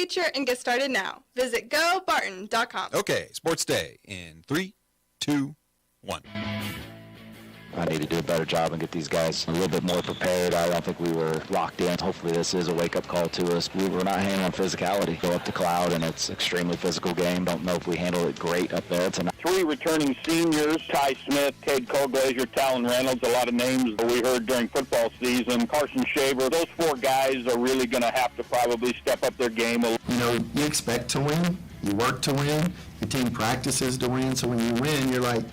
feature and get started now. Visit GoBarton.com. Okay, Sports Day in 3, 2, 1. I need to do a better job and get these guys a little bit more prepared. I don't think we were locked in. Hopefully this is a wake-up call to us. We were not handling physicality. Go up to Cloud, and it's an extremely physical game. Don't know if we handled it great up there tonight. 3 returning seniors, Ty Smith, Cade Colglazier, Talon Reynolds, a lot of names that we heard during football season. Carson Shaver, those 4 guys are really going to have to probably step up their game. You know, you expect to win, you work to win, your team practices to win, so when you win, you're like,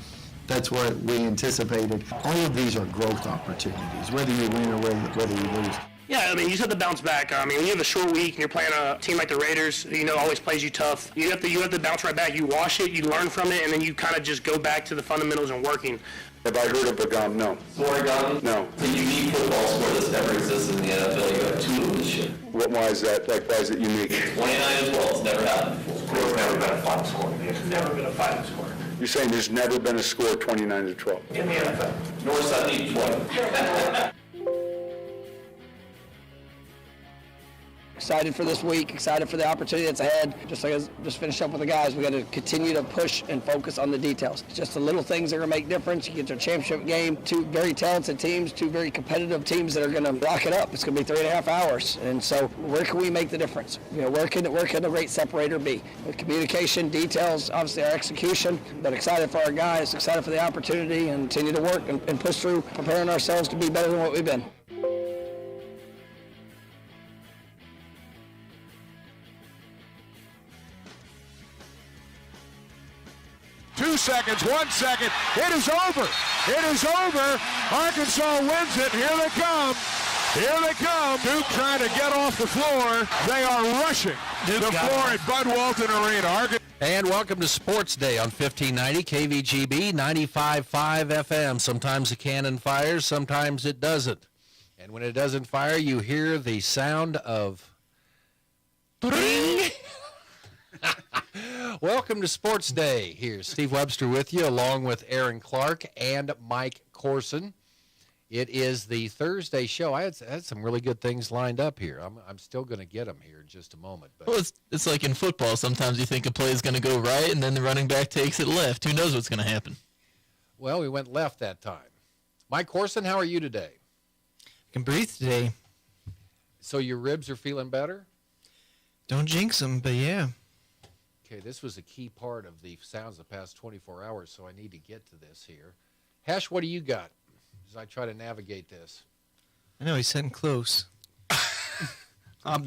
that's what we anticipated. All of these are growth opportunities, whether you win or whether you lose. Yeah, I mean, you just have to bounce back. I mean, when you have a short week and you're playing a team like the Raiders, you know, always plays you tough. You have to bounce right back. You wash it, you learn from it, and then you kind of just go back to the fundamentals and working. Have I heard of a gun? No. Oregon? No. The unique football sport that's never existed in the NFL. You have 2 of them this year. Why is that? Like, why is it unique? 29 as well. It's never happened before. There's never been a final score. There's never been a final score. You're saying there's never been a score 29-12? In the NFL. Nor 70-20. Excited for this week, excited for the opportunity that's ahead. Just like I just finished up with the guys, we got to continue to push and focus on the details. Just the little things that are going to make difference. You get to a championship game, 2 very talented teams, 2 very competitive teams that are going to lock it up. It's going to be 3.5 hours. And so where can we make the difference? You know, where can the rate separator be? With communication, details, obviously our execution, but excited for our guys, excited for the opportunity, and continue to work and push through, preparing ourselves to be better than what we've been. 2 seconds, 1 second. It is over. It is over. Arkansas wins it. Here they come. Here they come. Duke trying to get off the floor. They are rushing the floor at Bud Walton Arena. And welcome to Sports Day on 1590 KVGB 95.5 FM. Sometimes the cannon fires, sometimes it doesn't. And when it doesn't fire, you hear the sound of ding. Welcome to Sports Day. Here's Steve Webster with you, along with Aaron Clark and Mike Corson. It is the Thursday show. I had some really good things lined up here. I'm still going to get them here in just a moment. But well, it's like in football. Sometimes you think a play is going to go right, and then the running back takes it left. Who knows what's going to happen? Well, we went left that time. Mike Corson, how are you today? I can breathe today. So your ribs are feeling better? Don't jinx them, but yeah. Okay, this was a key part of the sounds of the past 24 hours, so I need to get to this here. Hash, what do you got as I try to navigate this? I know, he's sitting close. I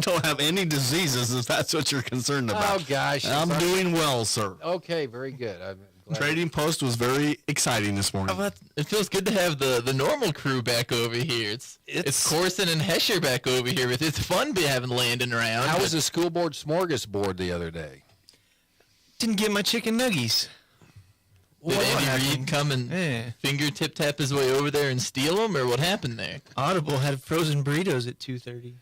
don't have any diseases, if that's what you're concerned about. Oh, gosh. I'm doing well, sir. Okay, very good. I'm glad. Trading Post was very exciting this morning. Oh, it feels good to have the normal crew back over here. It's Corson and Hesher back over here. It's fun having Landon around. How was the school board smorgasbord the other day? Didn't get my chicken nuggies. Did Andy Reid come and fingertip tap his way over there and steal them, or what happened there? Audible had frozen burritos at 2:30.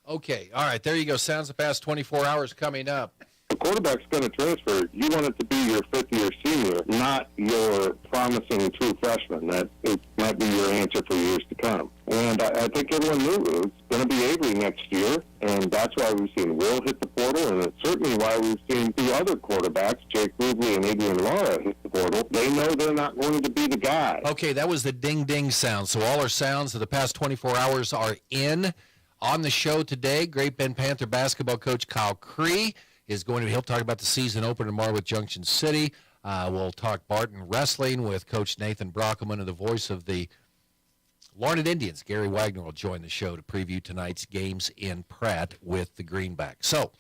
Okay, all right, there you go. Sounds the past 24 hours coming up. The quarterback's going to transfer. You want it to be your fifth-year senior, not your promising true freshman. That it might be your answer for years to come. And I think everyone knew it's going to be Avery next year, and that's why we've seen Will hit the portal, and it's certainly why we've seen the other quarterbacks, Jake Rubley and Adrian Lara, hit the portal. They know they're not going to be the guy. Okay, that was the ding-ding sound. So all our sounds of the past 24 hours are in. On the show today, Great Bend Panther basketball coach Kyle Cree is going to, he'll talk about the season opener tomorrow with Junction City. We'll talk Barton wrestling with Coach Nathan Brockelman, and the voice of the Larned Indians, Gary Wagner, will join the show to preview tonight's games in Pratt with the Greenbacks. So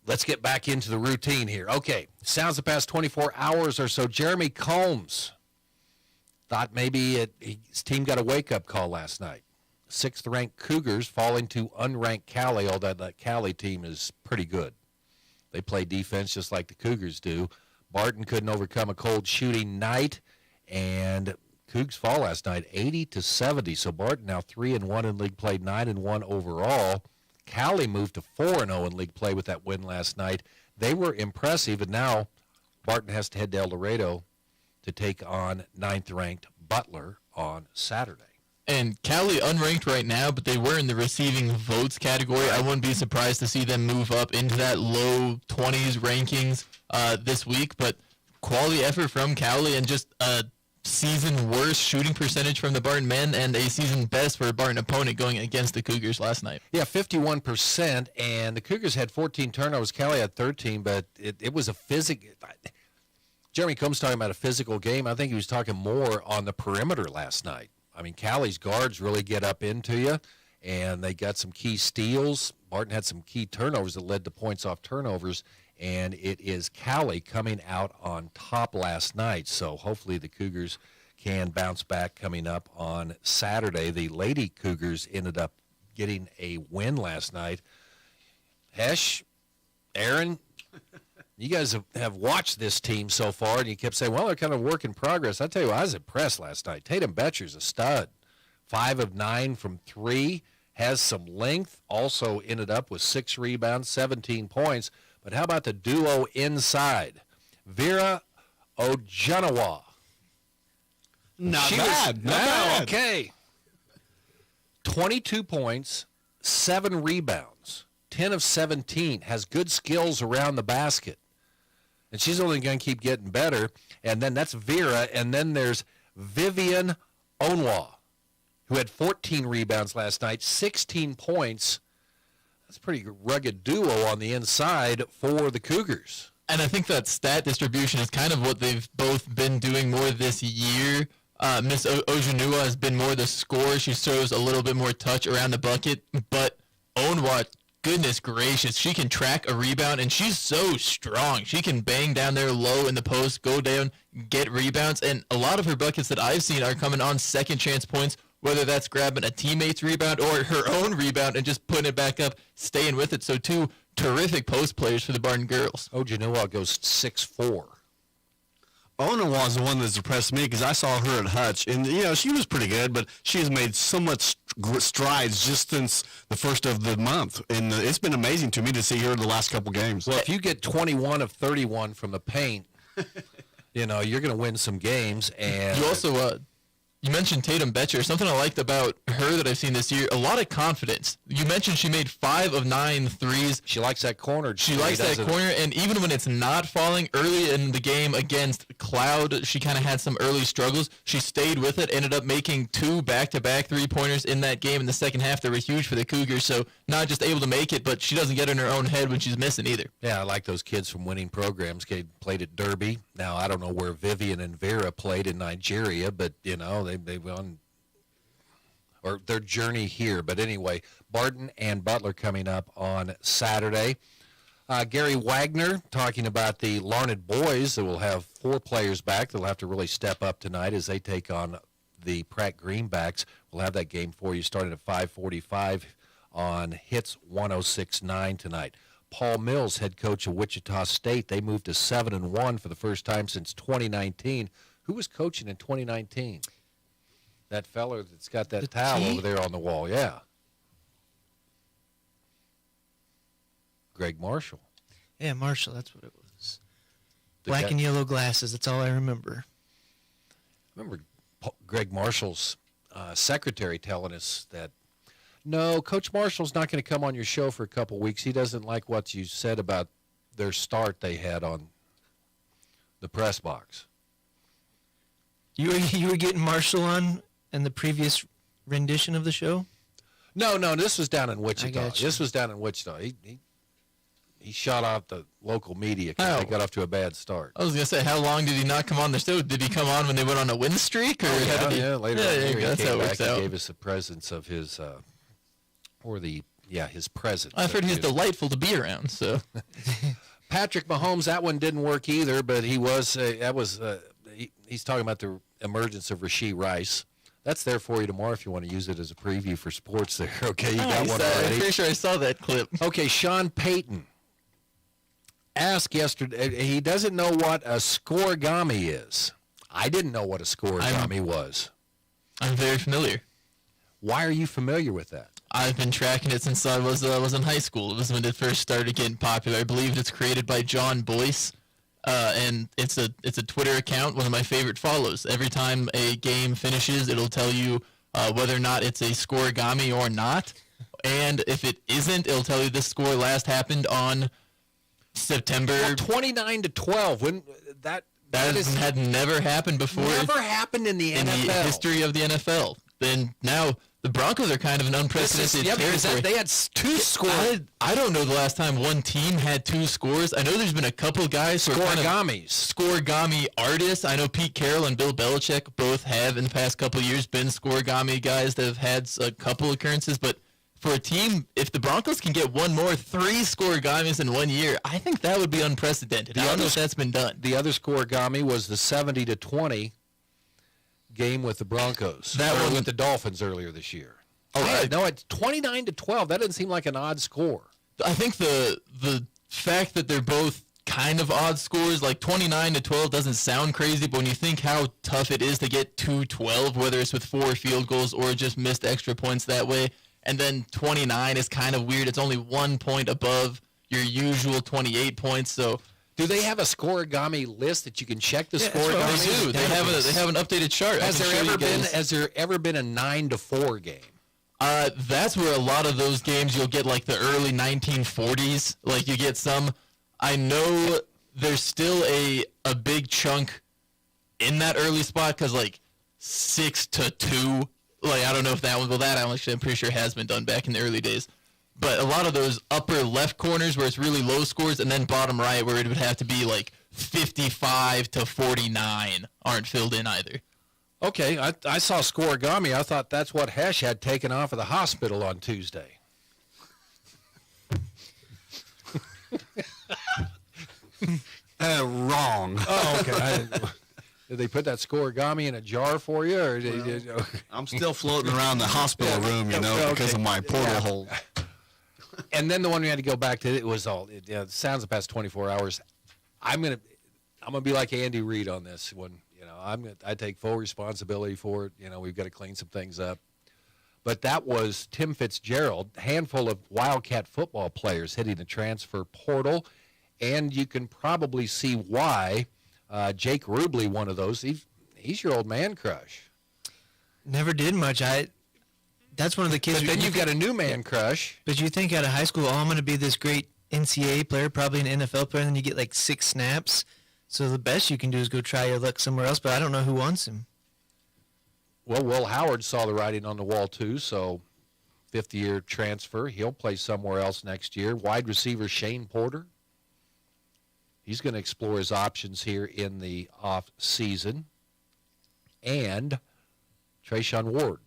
let's get back into the routine here. Okay, sounds the past 24 hours or so. Jeremy Combs thought maybe his team got a wake-up call last night. 6th-ranked Cougars falling to unranked Cali, although that Cali team is pretty good. They play defense just like the Cougars do. Barton couldn't overcome a cold shooting night, and Cougs fall last night 80-70. So Barton now 3-1 in league play, 9-1 overall. Cali moved to 4-0 in league play with that win last night. They were impressive, and now Barton has to head to El Dorado to take on 9th-ranked Butler on Saturday. And Cali unranked right now, but they were in the receiving votes category. I wouldn't be surprised to see them move up into that low 20s rankings this week. But quality effort from Cali and just a season worst shooting percentage from the Barton men and a season best for a Barton opponent going against the Cougars last night. Yeah, 51%, and the Cougars had 14 turnovers. Cali had 13, but it was a physical. Jeremy Combs talking about a physical game. I think he was talking more on the perimeter last night. I mean, Cali's guards really get up into you, and they got some key steals. Barton had some key turnovers that led to points off turnovers, and it is Cali coming out on top last night. So hopefully the Cougars can bounce back coming up on Saturday. The Lady Cougars ended up getting a win last night. Hesh, Aaron, you guys have watched this team so far, and you kept saying, well, they're kind of a work in progress. I tell you, I was impressed last night. Tatum Betcher's a stud. 5 of 9 from 3, has some length, also ended up with 6 rebounds, 17 points. But how about the duo inside? Vera Ojanawa. Not bad. Okay. 22 points, 7 rebounds, 10 of 17, has good skills around the basket. And she's only going to keep getting better. And then that's Vera. And then there's Vivian Onwa, who had 14 rebounds last night, 16 points. That's a pretty rugged duo on the inside for the Cougars. And I think that stat distribution is kind of what they've both been doing more this year. Miss Ojanua has been more the scorer. She shows a little bit more touch around the bucket. But Onwa, goodness gracious, she can track a rebound, and she's so strong. She can bang down there low in the post, go down, get rebounds. And a lot of her buckets that I've seen are coming on second chance points, whether that's grabbing a teammate's rebound or her own rebound and just putting it back up, staying with it. So 2 terrific post players for the Barton girls. Ojanua goes 6'4". Onawa is the one that's impressed me because I saw her at Hutch, and she was pretty good, but she has made so much strides just since the first of the month, and it's been amazing to me to see her the last couple games. Well, if you get 21 of 31 from the paint, you're going to win some games. And you also you mentioned Tatum Betcher. Something I liked about her that I've seen this year, a lot of confidence. You mentioned she made 5 of 9 threes. She likes that corner. She likes that corner, and even when it's not falling, early in the game against Cloud, she kind of had some early struggles. She stayed with it, ended up making 2 back-to-back three-pointers in that game in the second half that were huge for the Cougars, so not just able to make it, but she doesn't get in her own head when she's missing either. Yeah, I like those kids from winning programs. They played at Derby. Now, I don't know where Vivian and Vera played in Nigeria, but, they won or their journey here. But anyway, Barton and Butler coming up on Saturday. Gary Wagner talking about the Larned boys that will have 4 players back. They'll have to really step up tonight as they take on the Pratt Greenbacks. We'll have that game for you starting at 5:45 on Hits 106.9 tonight. Paul Mills, head coach of Wichita State, they moved to 7-1 for the first time since 2019. Who was coaching in 2019? That feller that's got that towel over there on the wall, yeah. Greg Marshall. Yeah, Marshall, that's what it was. Black and yellow glasses, that's all I remember. I remember Greg Marshall's secretary telling us that, no, Coach Marshall's not going to come on your show for a couple weeks. He doesn't like what you said about their start they had on the press box. You were getting Marshall on in the previous rendition of the show? No, this was down in Wichita. This was down in Wichita. He shot off the local media because they got off to a bad start. I was going to say, how long did he not come on the show? Did he come on when they went on a win streak? Or later on here, he that's came how it back works and out. gave us the presence of his, his presence. I've heard he's delightful to be around, so. Patrick Mahomes, that one didn't work either, but he was, he's talking about the emergence of Rashee Rice. That's there for you tomorrow if you want to use it as a preview for sports there. Okay, you got one already. I'm pretty sure I saw that clip. Okay, Sean Payton asked yesterday, he doesn't know what a scoregami is. I didn't know what a scoregami was. I'm very familiar. Why are you familiar with that? I've been tracking it since I was in high school. It was when it first started getting popular. I believe it's created by John Boyce. And it's a Twitter account, one of my favorite follows. Every time a game finishes, it'll tell you whether or not it's a scoregami or not. And if it isn't, it'll tell you this score last happened on September. 29-12. When that had never happened before. Never happened in the NFL. In the history of the NFL. Then now the Broncos are kind of an unprecedented territory. They had 2 scores. I don't know the last time one team had 2 scores. I know there's been a couple guys who are kind of scoregami artists. I know Pete Carroll and Bill Belichick both have in the past couple of years been scoregami guys that have had a couple occurrences. But for a team, if the Broncos can get 3 scoregamis in 1 year, I think that would be unprecedented. I don't know if that's been done. The other scoregami was the 70-20 game with the Broncos. That one with the Dolphins earlier this year. Oh, No, it's 29-12. That doesn't seem like an odd score. I think the fact that they're both kind of odd scores, like 29-12 doesn't sound crazy, but when you think how tough it is to get 2-12, whether it's with 4 field goals or just missed extra points that way, and then 29 is kind of weird. It's only 1 point above your usual 28 points. So, do they have a scoregami list that you can check the scoregami? They do. They have an updated chart. Has there ever been a 9-4 game? That's where a lot of those games you'll get like the early 1940s. Like you get some. I know there's still a big chunk in that early spot because like 6-2. Like, I don't know if that one, well, that actually I'm pretty sure has been done back in the early days. But a lot of those upper left corners where it's really low scores, and then bottom right where it would have to be like 55-49 aren't filled in either. Okay, I saw scoregami. I thought that's what Hesh had taken off of the hospital on Tuesday. Wrong. Oh, okay. Did they put that scoregami in a jar for you, or I'm still floating around the hospital room, because of my portal hole. And then the one we had to go back to, it was all. It sounds the past 24 hours. I'm gonna be like Andy Reid on this one. I take full responsibility for it. We've got to clean some things up. But that was Tim Fitzgerald, a handful of Wildcat football players hitting the transfer portal, and you can probably see why. Jake Rubley, one of those. He's your old man crush. Never did much. That's one of the kids. But then you've got a new man crush. But you think out of high school, I'm going to be this great NCAA player, probably an NFL player, and then you get like 6 snaps. So the best you can do is go try your luck somewhere else, but I don't know who wants him. Well, Will Howard saw the writing on the wall, too, so 5th-year transfer. He'll play somewhere else next year. Wide receiver Shane Porter. He's going to explore his options here in the off-season. And Trayshawn Ward.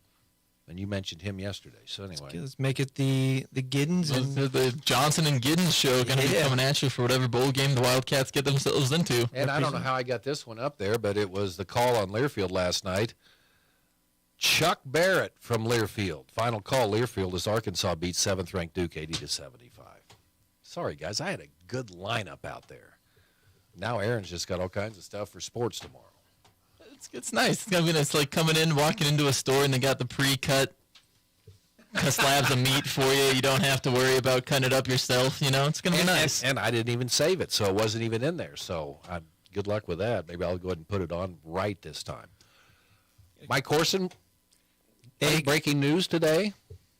And you mentioned him yesterday. So anyway. Let's make it the Giddens. And the Johnson and Giddens show going to be coming at you for whatever bowl game the Wildcats get themselves into. And I don't know how I got this one up there, but it was the call on Learfield last night. Chuck Barrett from Learfield. Final call, Learfield, as Arkansas beats 7th-ranked Duke 80-75. Sorry, guys. I had a good lineup out there. Now Aaron's just got all kinds of stuff for sports tomorrow. It's nice. It's like coming in, walking into a store, and they got the pre-cut slabs of meat for you. You don't have to worry about cutting it up yourself. It's going to be nice. And I didn't even save it, so it wasn't even in there. So good luck with that. Maybe I'll go ahead and put it on right this time. Mike Corson, breaking news today.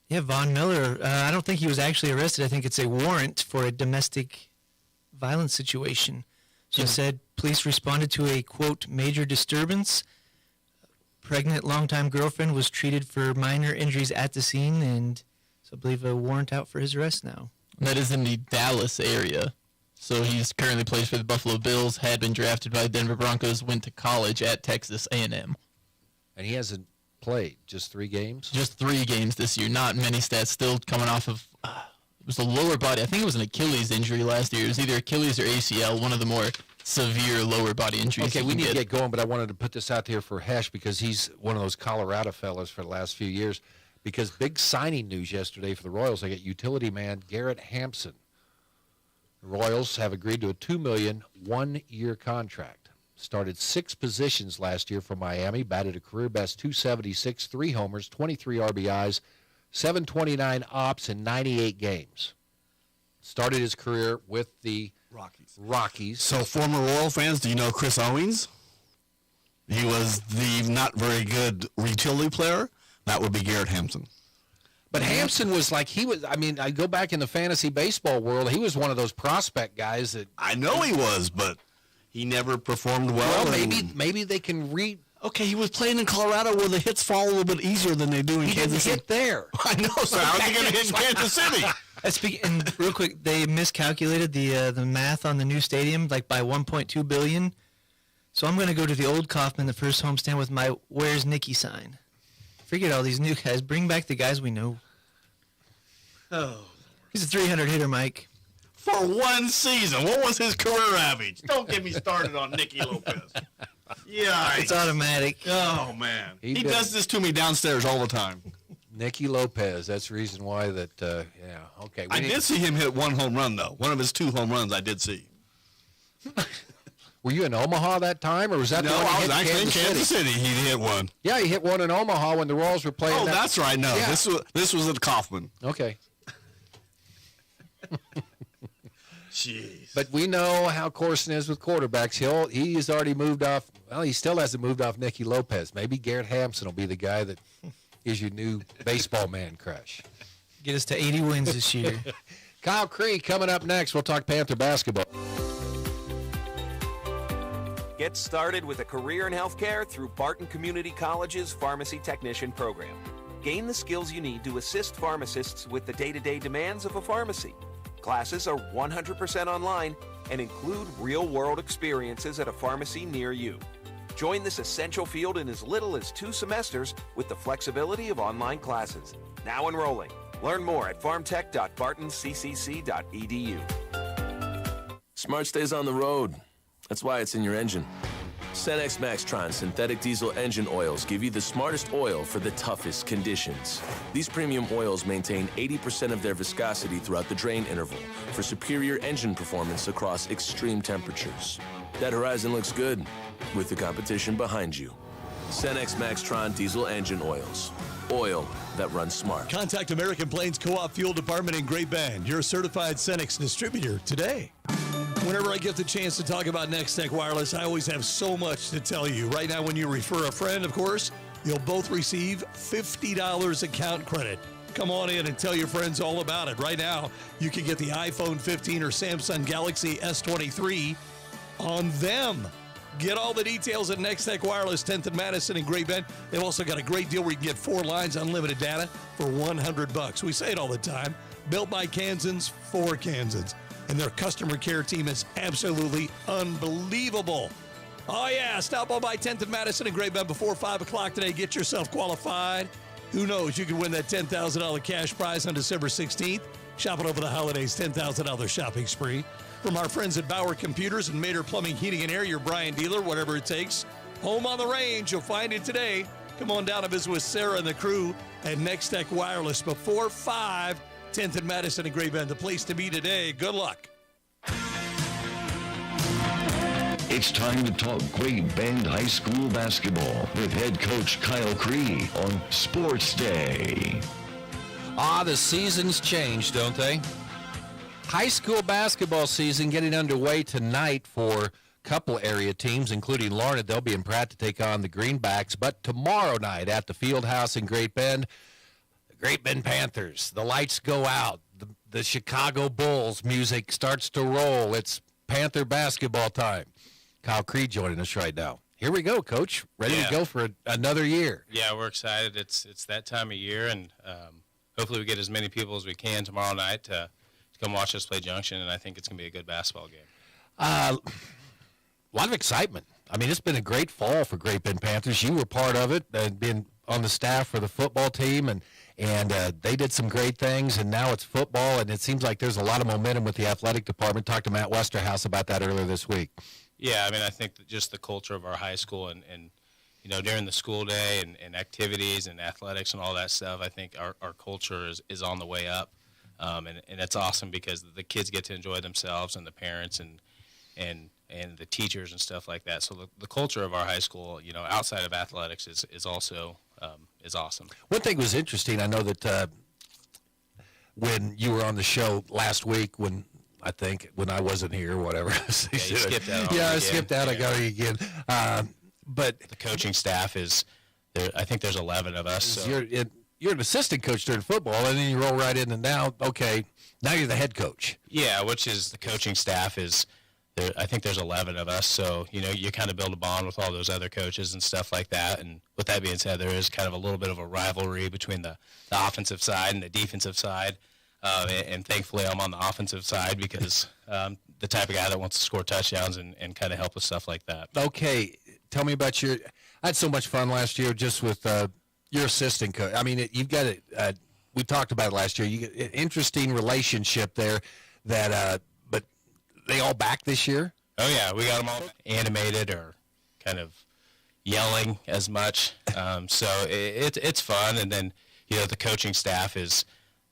Yeah, Von Miller. I don't think he was actually arrested. I think it's a warrant for a domestic violence situation. So it said police responded to a, quote, major disturbance. Pregnant longtime girlfriend was treated for minor injuries at the scene, and so I believe a warrant out for his arrest now. And that is in the Dallas area. So he's currently plays for the Buffalo Bills, had been drafted by the Denver Broncos, went to college at Texas A&M. And he hasn't played, just 3 games? Just 3 games this year, not many stats, still coming off of... it was a lower body. I think it was an Achilles injury last year. It was either Achilles or ACL, one of the more severe lower body injuries. Okay, we need to get going, but I wanted to put this out there for Hesh because he's one of those Colorado fellas for the last few years. Because big signing news yesterday for the Royals. They got utility man Garrett Hampson. The Royals have agreed to a $2 million, 1-year contract. Started 6 positions last year for Miami. Batted a career best 276, 3 homers, 23 RBIs. 729 ops in 98 games. Started his career with the Rockies. So former Royal fans, do you know Chris Owings? He was the not very good utility player, that would be Garrett Hampson. But Hampson was like, I go back in the fantasy baseball world, he was one of those prospect guys that. I know he was, but he never performed well. Well, maybe they can read. Okay, he was playing in Colorado where the hits fall a little bit easier than they do in Kansas City. He didn't hit there. I know, so how's he going to hit in Kansas City? And real quick, they miscalculated the math on the new stadium, like by $1.2 billion. So I'm going to go to the old Kauffman, the first homestand, with my "Where's Nicky" sign. Forget all these new guys. Bring back the guys we know. Oh, he's a 300 hitter, Mike. For one season. What was his career average? Don't get me started on Nicky Lopez. Yeah, it's automatic. Oh, man. He does this to me downstairs all the time. Nicky Lopez. That's the reason why that, okay. I did see him hit one home run, though. One of his 2 home runs I did see. Were you in Omaha that time, or was that the one I was hit actually in Kansas City. He hit one. Yeah, he hit one in Omaha when the Royals were playing. Oh, that's right. No, yeah. this was at Kauffman. Okay. Jeez. But we know how Corson is with quarterbacks. He's already moved off. Well, he still hasn't moved off Nicky Lopez. Maybe Garrett Hampson will be the guy that is your new baseball man crush. Get us to 80 wins this year. Kyle Cree coming up next. We'll talk Panther basketball. Get started with a career in healthcare through Barton Community College's Pharmacy Technician program. Gain the skills you need to assist pharmacists with the day-to-day demands of a pharmacy. Classes are 100% online and include real-world experiences at a pharmacy near you. Join this essential field in as little as 2 semesters with the flexibility of online classes. Now enrolling. Learn more at pharmtech.bartonccc.edu. Smart stays on the road. That's why it's in your engine. Cenex Maxtron synthetic diesel engine oils give you the smartest oil for the toughest conditions. These premium oils maintain 80% of their viscosity throughout the drain interval for superior engine performance across extreme temperatures. That horizon looks good with the competition behind you. Cenex Maxtron diesel engine oils. Oil that runs smart. Contact American Plains Co-op Fuel Department in Great Bend, your certified Cenex distributor today. Whenever I get the chance to talk about Nextech Wireless, I always have so much to tell you. Right now, when you refer a friend, of course, you'll both receive $50 account credit. Come on in and tell your friends all about it. Right now, you can get the iPhone 15 or Samsung Galaxy S23 on them. Get all the details at Nextech Wireless, 10th and Madison in Great Bend. They've also got a great deal where you can get 4 lines, unlimited data for $100. We say it all the time. Built by Kansans for Kansans. And their customer care team is absolutely unbelievable. Oh, yeah. Stop on by 10th and Madison in Great Bend before 5 o'clock today. Get yourself qualified. Who knows? You could win that $10,000 cash prize on December 16th. Shopping over the holidays, $10,000 shopping spree. From our friends at Bauer Computers and Mater Plumbing, Heating, and Air, your Brian dealer, whatever it takes. Home on the range. You'll find it today. Come on down and visit with Sarah and the crew at Nextech Wireless before 5. 10th and Madison in Great Bend, the place to be today. Good luck. It's time to talk Great Bend High School basketball with head coach Kyle Cree on Sports Day. The seasons change, don't they? High school basketball season getting underway tonight for a couple area teams, including Larned. They'll be in Pratt to take on the Greenbacks. But tomorrow night at the Fieldhouse in Great Bend, Great Bend Panthers, the lights go out. The Chicago Bulls music starts to roll. It's Panther basketball time. Kyle Cree joining us right now. Here we go, Coach. Ready to go for another year. Yeah, we're excited. It's that time of year, and hopefully we get as many people as we can tomorrow night to come watch us play Junction, and I think it's going to be a good basketball game. A lot of excitement. I mean, it's been a great fall for Great Bend Panthers. You were part of it and been on the staff for the football team, and they did some great things, and now it's football, and it seems like there's a lot of momentum with the athletic department. Talked to Matt Westerhouse about that earlier this week. Yeah, I mean, I think that just the culture of our high school and you know, during the school day and activities and athletics and all that stuff, I think our culture is on the way up, and it's awesome because the kids get to enjoy themselves and the parents and the teachers and stuff like that. So the culture of our high school, you know, outside of athletics is also is awesome. One thing was interesting. I know that when you were on the show last week, when I wasn't here or whatever. Yeah, you skipped out. I skipped out. I got it again. But the coaching staff is I think there's 11 of us. So. You're an assistant coach during football, and then you roll right in, and now you're the head coach. Yeah, which is the coaching staff is. I think there's 11 of us, so you kind of build a bond with all those other coaches and stuff like that. And with that being said, there is kind of a little bit of a rivalry between the offensive side and the defensive side. And thankfully, I'm on the offensive side because the type of guy that wants to score touchdowns and kind of help with stuff like that. Okay, tell me about I had so much fun last year just with your assistant coach. I mean, you've got it. We talked about it last year. You get an interesting relationship there that. They all back this year? Oh, yeah. We got them all animated or kind of yelling as much. So it's fun. And then, the coaching staff is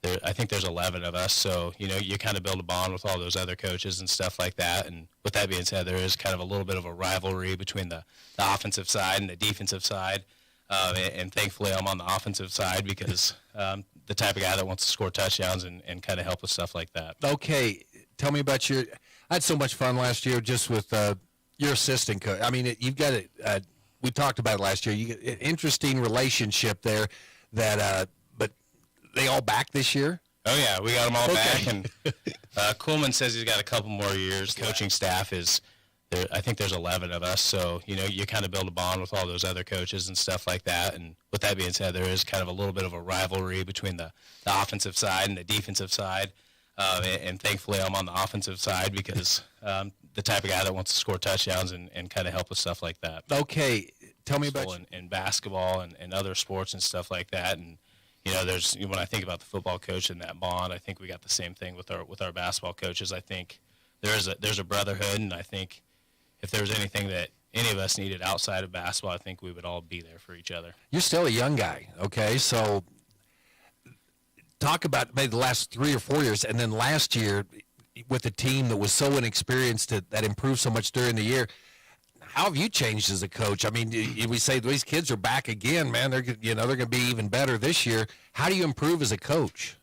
there. I think there's 11 of us. So, you kind of build a bond with all those other coaches and stuff like that. And with that being said, there is kind of a little bit of a rivalry between the offensive side and the defensive side. And thankfully, I'm on the offensive side because the type of guy that wants to score touchdowns and kind of help with stuff like that. Okay. Tell me about I had so much fun last year just with your assistant coach. I mean, you've got it. We talked about it last year. You get an interesting relationship there that, but they all back this year? Oh, yeah. We got them all back. And Kuhlman says he's got a couple more years. Coaching staff is there. I think there's 11 of us. So, you kind of build a bond with all those other coaches and stuff like that. And with that being said, there is kind of a little bit of a rivalry between the offensive side and the defensive side. And thankfully, I'm on the offensive side because the type of guy that wants to score touchdowns and kind of help with stuff like that. Okay, tell me about in basketball and other sports and stuff like that. And there's when I think about the football coach and that bond, I think we got the same thing with our basketball coaches. I think there's a brotherhood, and I think if there was anything that any of us needed outside of basketball, I think we would all be there for each other. You're still a young guy, okay? So. Talk about maybe the last 3 or 4 years, and then last year with a team that was so inexperienced that improved so much during the year. How have you changed as a coach? I mean, we say these kids are back again, man. They're going to be even better this year. How do you improve as a coach?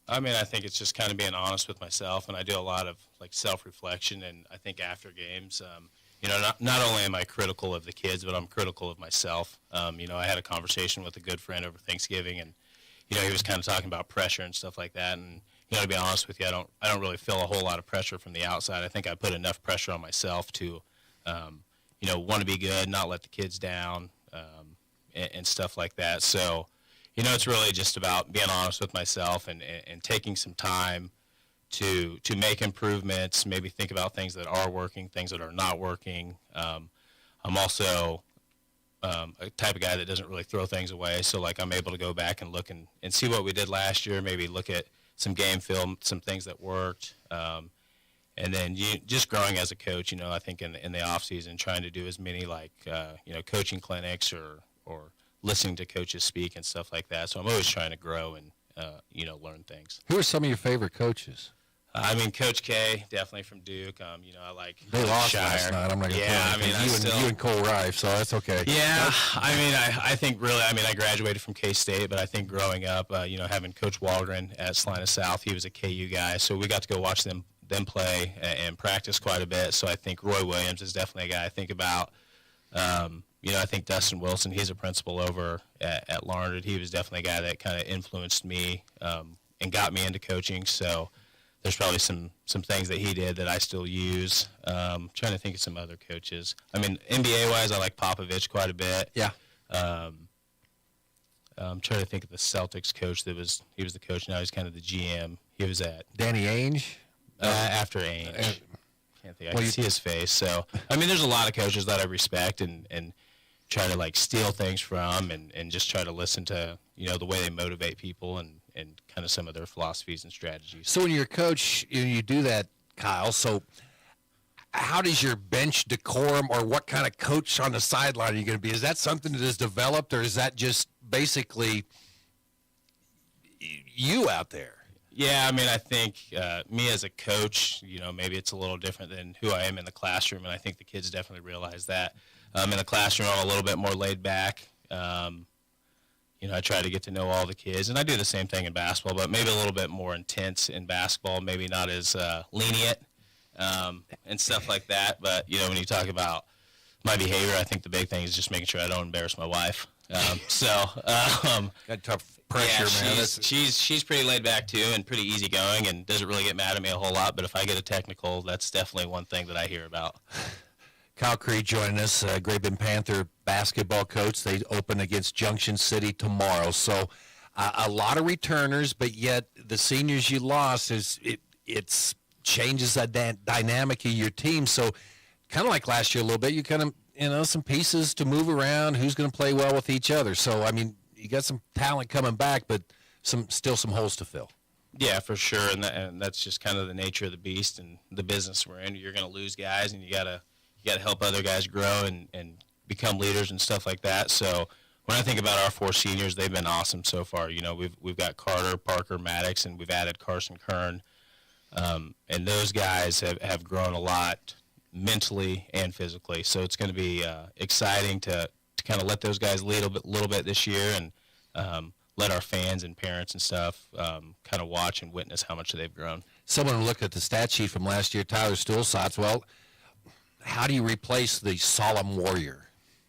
I mean, I think it's just kind of being honest with myself, and I do a lot of self-reflection. And I think after games, not only am I critical of the kids, but I'm critical of myself. I had a conversation with a good friend over Thanksgiving, and he was kind of talking about pressure and stuff like that. And, to be honest with you, I don't really feel a whole lot of pressure from the outside. I think I put enough pressure on myself to, want to be good, not let the kids down, and stuff like that. So, it's really just about being honest with myself and taking some time to make improvements, maybe think about things that are working, things that are not working. I'm also a type of guy that doesn't really throw things away. So, I'm able to go back and look and see what we did last year, maybe look at some game film, some things that worked. And then just growing as a coach, I think in the off season, trying to do as many coaching clinics or listening to coaches speak and stuff like that. So I'm always trying to grow and, learn things. Who are some of your favorite coaches? Coach K, definitely from Duke. I like they lost Shire. Last night. I'm not going to you and Cole Rife, so that's okay. Yeah, I think really, I graduated from K-State, but I think growing up, having Coach Waldron at Salina South, he was a KU guy, so we got to go watch them play and practice quite a bit. So I think Roy Williams is definitely a guy I think about. I think Dustin Wilson, he's a principal over at Larned. He was definitely a guy that kind of influenced me and got me into coaching. So there's probably some things that he did that I still use. Trying to think of some other coaches. NBA-wise, I like Popovich quite a bit. Yeah. I'm trying to think of the Celtics coach he was the coach. Now he's kind of the GM. He was at Danny Ainge? After Ainge. Can't think. I can see his face. So, there's a lot of coaches that I respect and try to steal things from and just try to listen to, the way they motivate people and kind of some of their philosophies and strategies. So when you're a coach, you do that, Kyle. So how does your bench decorum or what kind of coach on the sideline are you going to be? Is that something that is developed or is that just basically you out there? Yeah, I think me as a coach, maybe it's a little different than who I am in the classroom, and I think the kids definitely realize that. In the classroom, I'm a little bit more laid back. I try to get to know all the kids, and I do the same thing in basketball, but maybe a little bit more intense in basketball, maybe not as lenient and stuff like that. But, when you talk about my behavior, I think the big thing is just making sure I don't embarrass my wife. Got tough pressure, yeah, man. She's pretty laid back too, and pretty easygoing, and doesn't really get mad at me a whole lot. But if I get a technical, that's definitely one thing that I hear about. Kyle Cree joining us, Great Bend Panther basketball coach. They open against Junction City tomorrow. So a lot of returners, but yet the seniors you lost it's changes that dynamic of your team. So kind of like last year a little bit, you kind of some pieces to move around. Who's going to play well with each other? So I mean, you got some talent coming back, but still some holes to fill. Yeah, for sure, and that's just kind of the nature of the beast and the business we're in. You're going to lose guys, and you gotta help other guys grow and become leaders and stuff like that. So when I think about our 4 seniors, they've been awesome so far. You know, we've got Carter, Parker, Maddox, and we've added Carson Kern. And those guys have grown a lot mentally and physically. So it's going to be exciting to kind of let those guys lead a little bit this year, and let our fans and parents and stuff kind of watch and witness how much they've grown. Someone looked at the stat sheet from last year, Tyler Stulsatz. Well, how do you replace the solemn warrior?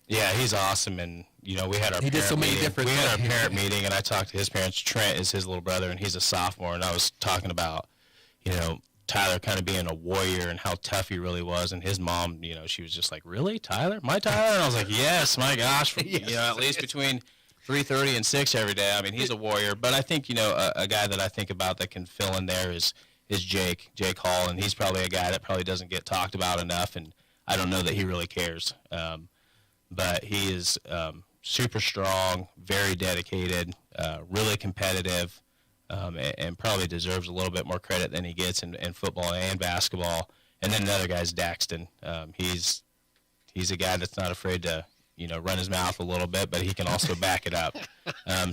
Yeah, he's awesome, and we had our parent meeting, and I talked to his parents. Trent is his little brother, and he's a sophomore, and I was talking about Tyler kind of being a warrior and how tough he really was, and his mom, she was just like, "Really, Tyler? My Tyler?" And I was like, "Yes, my gosh, at least between 3:30 and 6 every day. I mean, he's a warrior." But I think a guy that I think about that can fill in there is Jake Hall, and he's probably a guy that probably doesn't get talked about enough, and I don't know that he really cares. But he is super strong, very dedicated, really competitive, and probably deserves a little bit more credit than he gets in football and basketball. And then another guy's Daxton. He's a guy that's not afraid to run his mouth a little bit, but he can also back it up.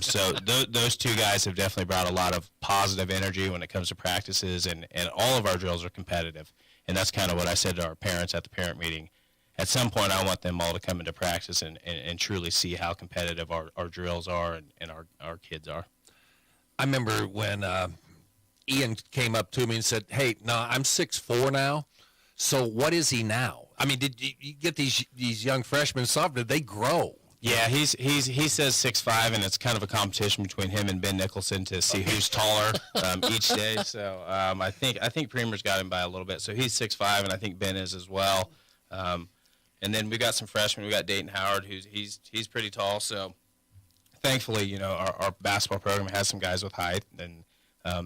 So those 2 guys have definitely brought a lot of positive energy when it comes to practices, and all of our drills are competitive. And that's kind of what I said to our parents at the parent meeting. At some point, I want them all to come into practice and truly see how competitive our drills are and our kids are. I remember when Ian came up to me and said, "Hey, no, I'm 6'4" now. So what is he now?" I mean, did you get these young freshmen soft? Did they grow? Yeah, he says 6'5", and it's kind of a competition between him and Ben Nicholson to see who's taller each day. So I think Premer's got him by a little bit. So he's 6'5", and I think Ben is as well. And then we got some freshmen. We got Dayton Howard, he's pretty tall. So thankfully, our basketball program has some guys with height, and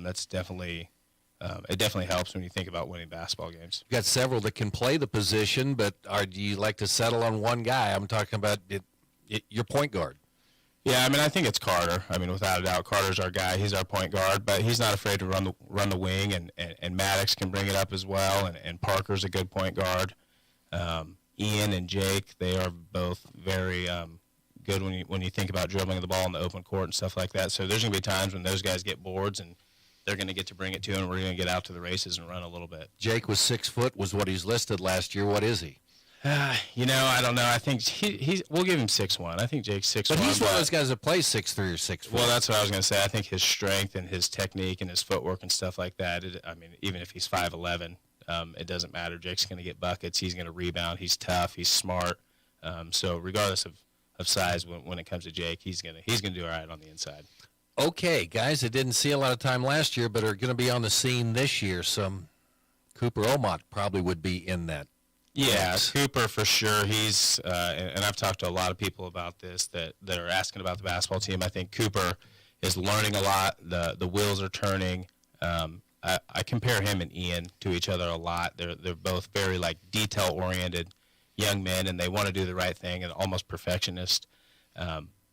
that's definitely. It definitely helps when you think about winning basketball games. You got several that can play the position, but do you like to settle on one guy? I'm talking about your point guard. Yeah, I mean, I think it's Carter. I mean, without a doubt, Carter's our guy. He's our point guard, but he's not afraid to run the wing, and Maddox can bring it up as well, and Parker's a good point guard. Ian and Jake, they are both very good when you think about dribbling the ball in the open court and stuff like that. So there's going to be times when those guys get boards, and they're going to get to bring it to him, and we're going to get out to the races and run a little bit. Jake was 6 foot, was what he's listed last year. What is he? I don't know. I think we'll give him 6'1". I think Jake's 6'1". But he's one of those guys that plays 6'3" or 6'4". Well, that's what I was going to say. I think his strength and his technique and his footwork and stuff like that, even if he's 5'11", it doesn't matter. Jake's going to get buckets. He's going to rebound. He's tough. He's smart. So regardless of size, when it comes to Jake, he's going to do all right on the inside. Okay, guys that didn't see a lot of time last year but are going to be on the scene this year. Some Cooper Omott probably would be in that. Yeah, Cooper for sure. He's and I've talked to a lot of people about this that are asking about the basketball team. I think Cooper is learning a lot. The wheels are turning. I compare him and Ian to each other a lot. They're both very detail oriented young men, and they want to do the right thing and almost perfectionist.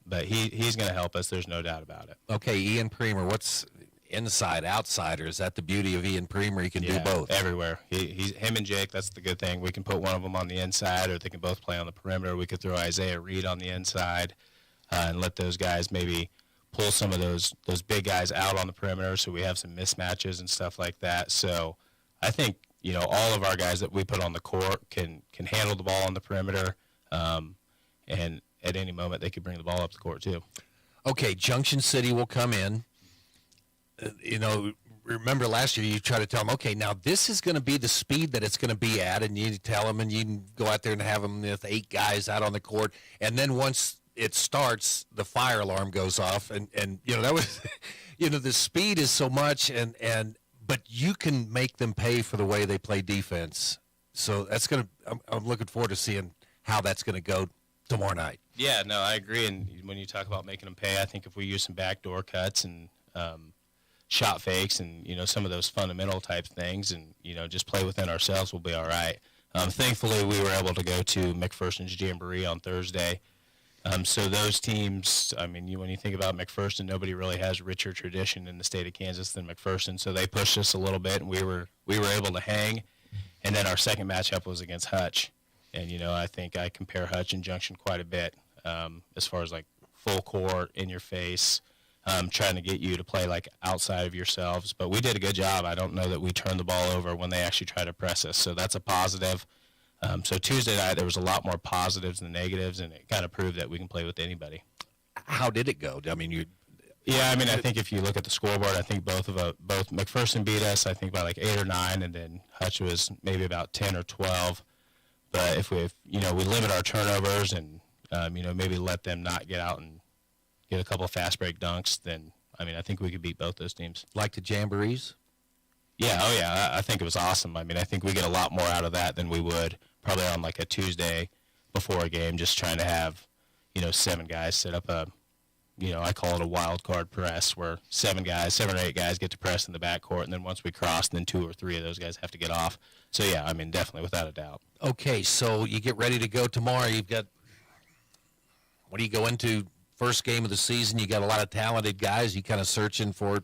But he's going to help us. There's no doubt about it. Okay, Ian Premer, what's inside, outside, or is that the beauty of Ian Premer? He can do both. Everywhere. Him and Jake, that's the good thing. We can put one of them on the inside, or they can both play on the perimeter. We could throw Isaiah Reed on the inside and let those guys maybe pull some of those big guys out on the perimeter so we have some mismatches and stuff like that. So I think, all of our guys that we put on the court can handle the ball on the perimeter, and at any moment they could bring the ball up the court too. Okay, Junction City will come in. Remember last year you tried to tell them, okay, now this is going to be the speed that it's going to be at, and you tell them, and you can go out there and have them with 8 guys out on the court. And then once it starts, the fire alarm goes off, and that was, the speed is so much, but you can make them pay for the way they play defense. So that's I'm looking forward to seeing how that's going to go tomorrow night. Yeah, no, I agree. And when you talk about making them pay, I think if we use some backdoor cuts and shot fakes and, some of those fundamental type things and, just play within ourselves, we'll be all right. Thankfully, we were able to go to McPherson's Jamboree on Thursday. So those teams, when you think about McPherson, nobody really has richer tradition in the state of Kansas than McPherson. So they pushed us a little bit, and we were able to hang. And then our second matchup was against Hutch. And, I think I compare Hutch and Junction quite a bit as far as, like, full court, in your face, trying to get you to play, like, outside of yourselves. But we did a good job. I don't know that we turned the ball over when they actually tried to press us. So that's a positive. So Tuesday night, there was a lot more positives than negatives, and it kind of proved that we can play with anybody. How did it go? I think if you look at the scoreboard, I think both McPherson beat us, I think by like 8 or 9, and then Hutch was maybe about 10 or 12. But if we limit our turnovers and, maybe let them not get out and get a couple of fast break dunks, then, I think we could beat both those teams. Like the Jamborees? Yeah, I think it was awesome. I think we get a lot more out of that than we would probably on like a Tuesday before a game, just trying to have, 7 guys set up I call it a wild card press where 7 or 8 guys get to press in the backcourt, and then once we cross, then 2 or 3 of those guys have to get off. So, yeah, definitely, without a doubt. Okay, so you get ready to go tomorrow. You've got, what do you go into? First game of the season, you got a lot of talented guys. You kind of searching for,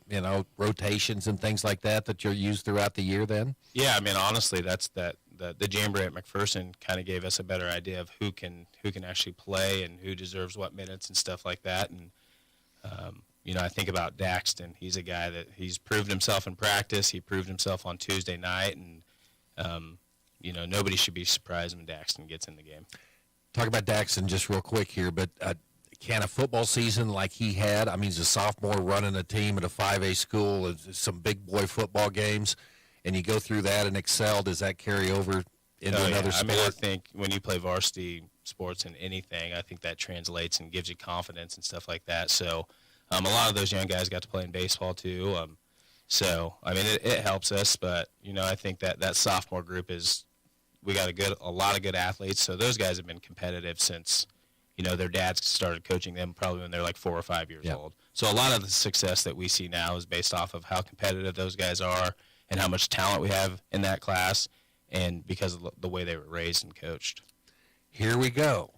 rotations and things like that you'll use throughout the year then? Yeah, honestly, that's the Jamboree at McPherson kind of gave us a better idea of who can actually play and who deserves what minutes and stuff like that. And, I think about Daxton. He's a guy that he's proved himself in practice. He proved himself on Tuesday night. And, nobody should be surprised when Daxton gets in the game. Talk about Daxton just real quick here, but can a football season like he had, he's a sophomore running a team at a 5A school, some big boy football games, and you go through that and excel, does that carry over into another sport? I think when you play varsity sports in anything, I think that translates and gives you confidence and stuff like that. So a lot of those young guys got to play in baseball too. It helps us, but, I think that sophomore group we got a lot of good athletes. So those guys have been competitive since, their dads started coaching them probably when they're like 4 or 5 years old. So a lot of the success that we see now is based off of how competitive those guys are and how much talent we have in that class and because of the way they were raised and coached. Here we go.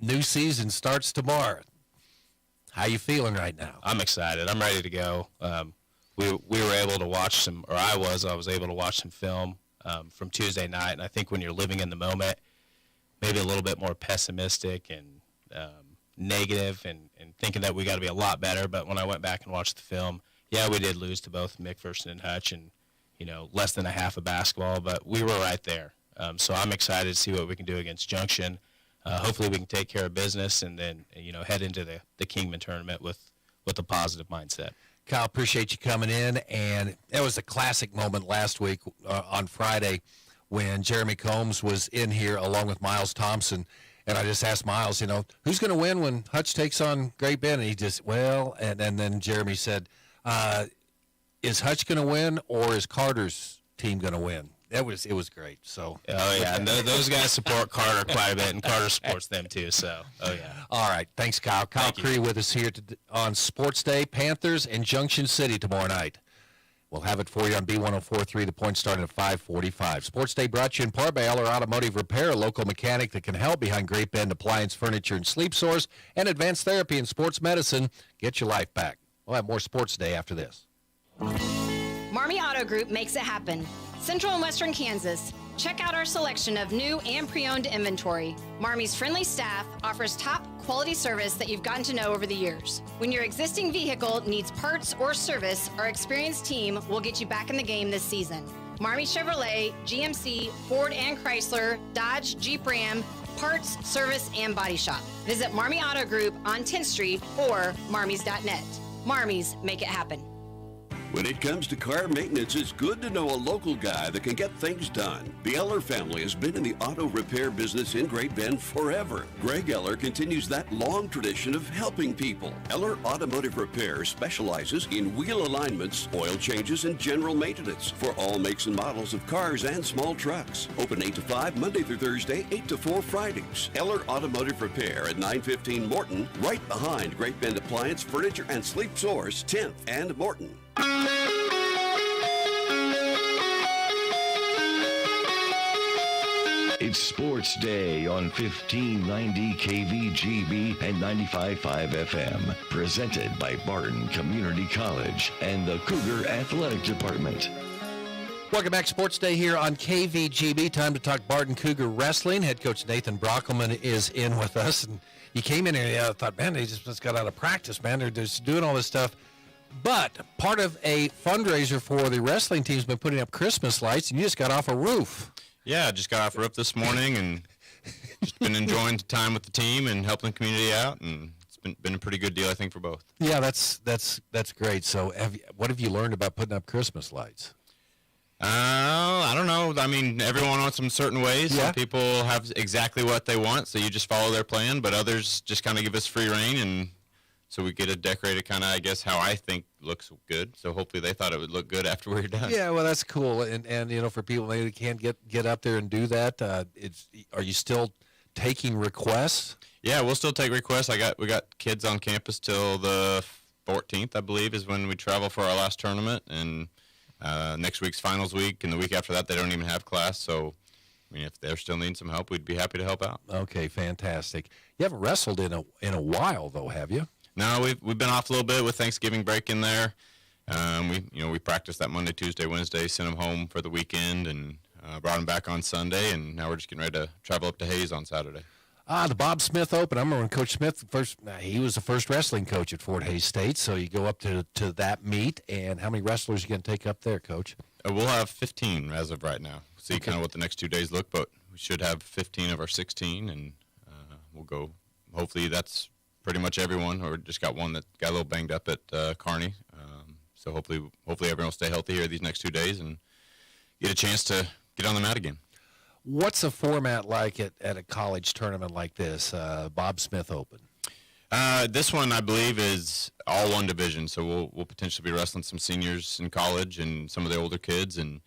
New season starts tomorrow. How you feeling right now? I'm excited. I'm ready to go. We were able to watch I was able to watch some film from Tuesday night, and I think when you're living in the moment, maybe a little bit more pessimistic and negative and thinking that we got to be a lot better. But when I went back and watched the film, yeah, we did lose to both McPherson and Hutch and, less than a half of basketball, but we were right there. So I'm excited to see what we can do against Junction. Hopefully we can take care of business and then, head into the Kingman tournament with a positive mindset. Kyle, appreciate you coming in. And that was a classic moment last week on Friday when Jeremy Combs was in here along with Miles Thompson. And I just asked Miles, who's going to win when Hutch takes on Great Bend? And he just, and then Jeremy said, is Hutch going to win or is Carter's team going to win? It was great. So. Oh, yeah. And those guys support Carter quite a bit, and Carter supports them too. So, oh, yeah. All right. Thanks, Kyle. Kyle Cree with us here on Sports Day. Panthers and Junction City tomorrow night. We'll have it for you on B1043. The point starting at 5:45. Sports Day brought to you in part by Eller Automotive Repair, a local mechanic that can help behind Great Bend Appliance, Furniture, and Sleep Source, and Advanced Therapy and Sports Medicine. Get your life back. We'll have more Sports Day after this. Marmy Auto Group makes it happen. Central and Western Kansas. Check out our selection of new and pre-owned inventory. Marmy's friendly staff offers top quality service that you've gotten to know over the years. When your existing vehicle needs parts or service, our experienced team will get you back in the game this season. Marmy Chevrolet, GMC, Ford and Chrysler, Dodge, Jeep Ram, parts, service, and body shop. Visit Marmy Auto Group on 10th Street or marmys.net. Marmy's, make it happen. When it comes to car maintenance, it's good to know a local guy that can get things done. The Eller family has been in the auto repair business in Great Bend forever. Greg Eller continues that long tradition of helping people. Eller Automotive Repair specializes in wheel alignments, oil changes, and general maintenance for all makes and models of cars and small trucks. Open 8 to 5 Monday through Thursday, 8 to 4 Fridays. Eller Automotive Repair at 915 Morton, right behind Great Bend Appliance, Furniture, and Sleep Source, 10th and Morton. It's Sports Day on 1590 KVGB and 95.5 FM. Presented by Barton Community College and the Cougar Athletic Department. Welcome back, Sports Day here on KVGB. Time to talk Barton Cougar Wrestling. Head coach Nathan Brockelman is in with us. And you came in here and I thought, man, they just got out of practice, man. They're just doing all this stuff. But part of a fundraiser for the wrestling team's been putting up Christmas lights, and you just got off a roof. Yeah, just got off a roof this morning and just been enjoying time with the team and helping the community out, and it's been a pretty good deal, I think, for both. Yeah, that's great. So what have you learned about putting up Christmas lights? I don't know. I mean, everyone wants them certain ways. Yeah. Some people have exactly what they want, so you just follow their plan, but others just kind of give us free reign, and so we get it decorated kind of, I guess, how I think looks good. So hopefully they thought it would look good after we're done. Yeah, well, that's cool. And you know, for people maybe can't get up there and do that, are you still taking requests? Yeah, we'll still take requests. We got kids on campus till the 14th, I believe, is when we travel for our last tournament. And next week's finals week, and the week after that, they don't even have class. So, I mean, if they're still needing some help, we'd be happy to help out. Okay, fantastic. You haven't wrestled in a while, though, have you? No, we've been off a little bit with Thanksgiving break in there. We practiced that Monday, Tuesday, Wednesday, sent them home for the weekend, and brought them back on Sunday, and now we're just getting ready to travel up to Hayes on Saturday. The Bob Smith Open. I remember when Coach Smith he was the first wrestling coach at Fort Hays State, so you go up to that meet, and how many wrestlers are you going to take up there, Coach? We'll have 15 as of right now. See kind of what the next 2 days look, but we should have 15 of our 16, and we'll go. Hopefully that's pretty much everyone, or just got one that got a little banged up at Kearney. So hopefully everyone will stay healthy here these next 2 days and get a chance to get on the mat again. What's a format like at a college tournament like this, Bob Smith Open? This one, I believe, is all one division, so we'll potentially be wrestling some seniors in college and some of the older kids, and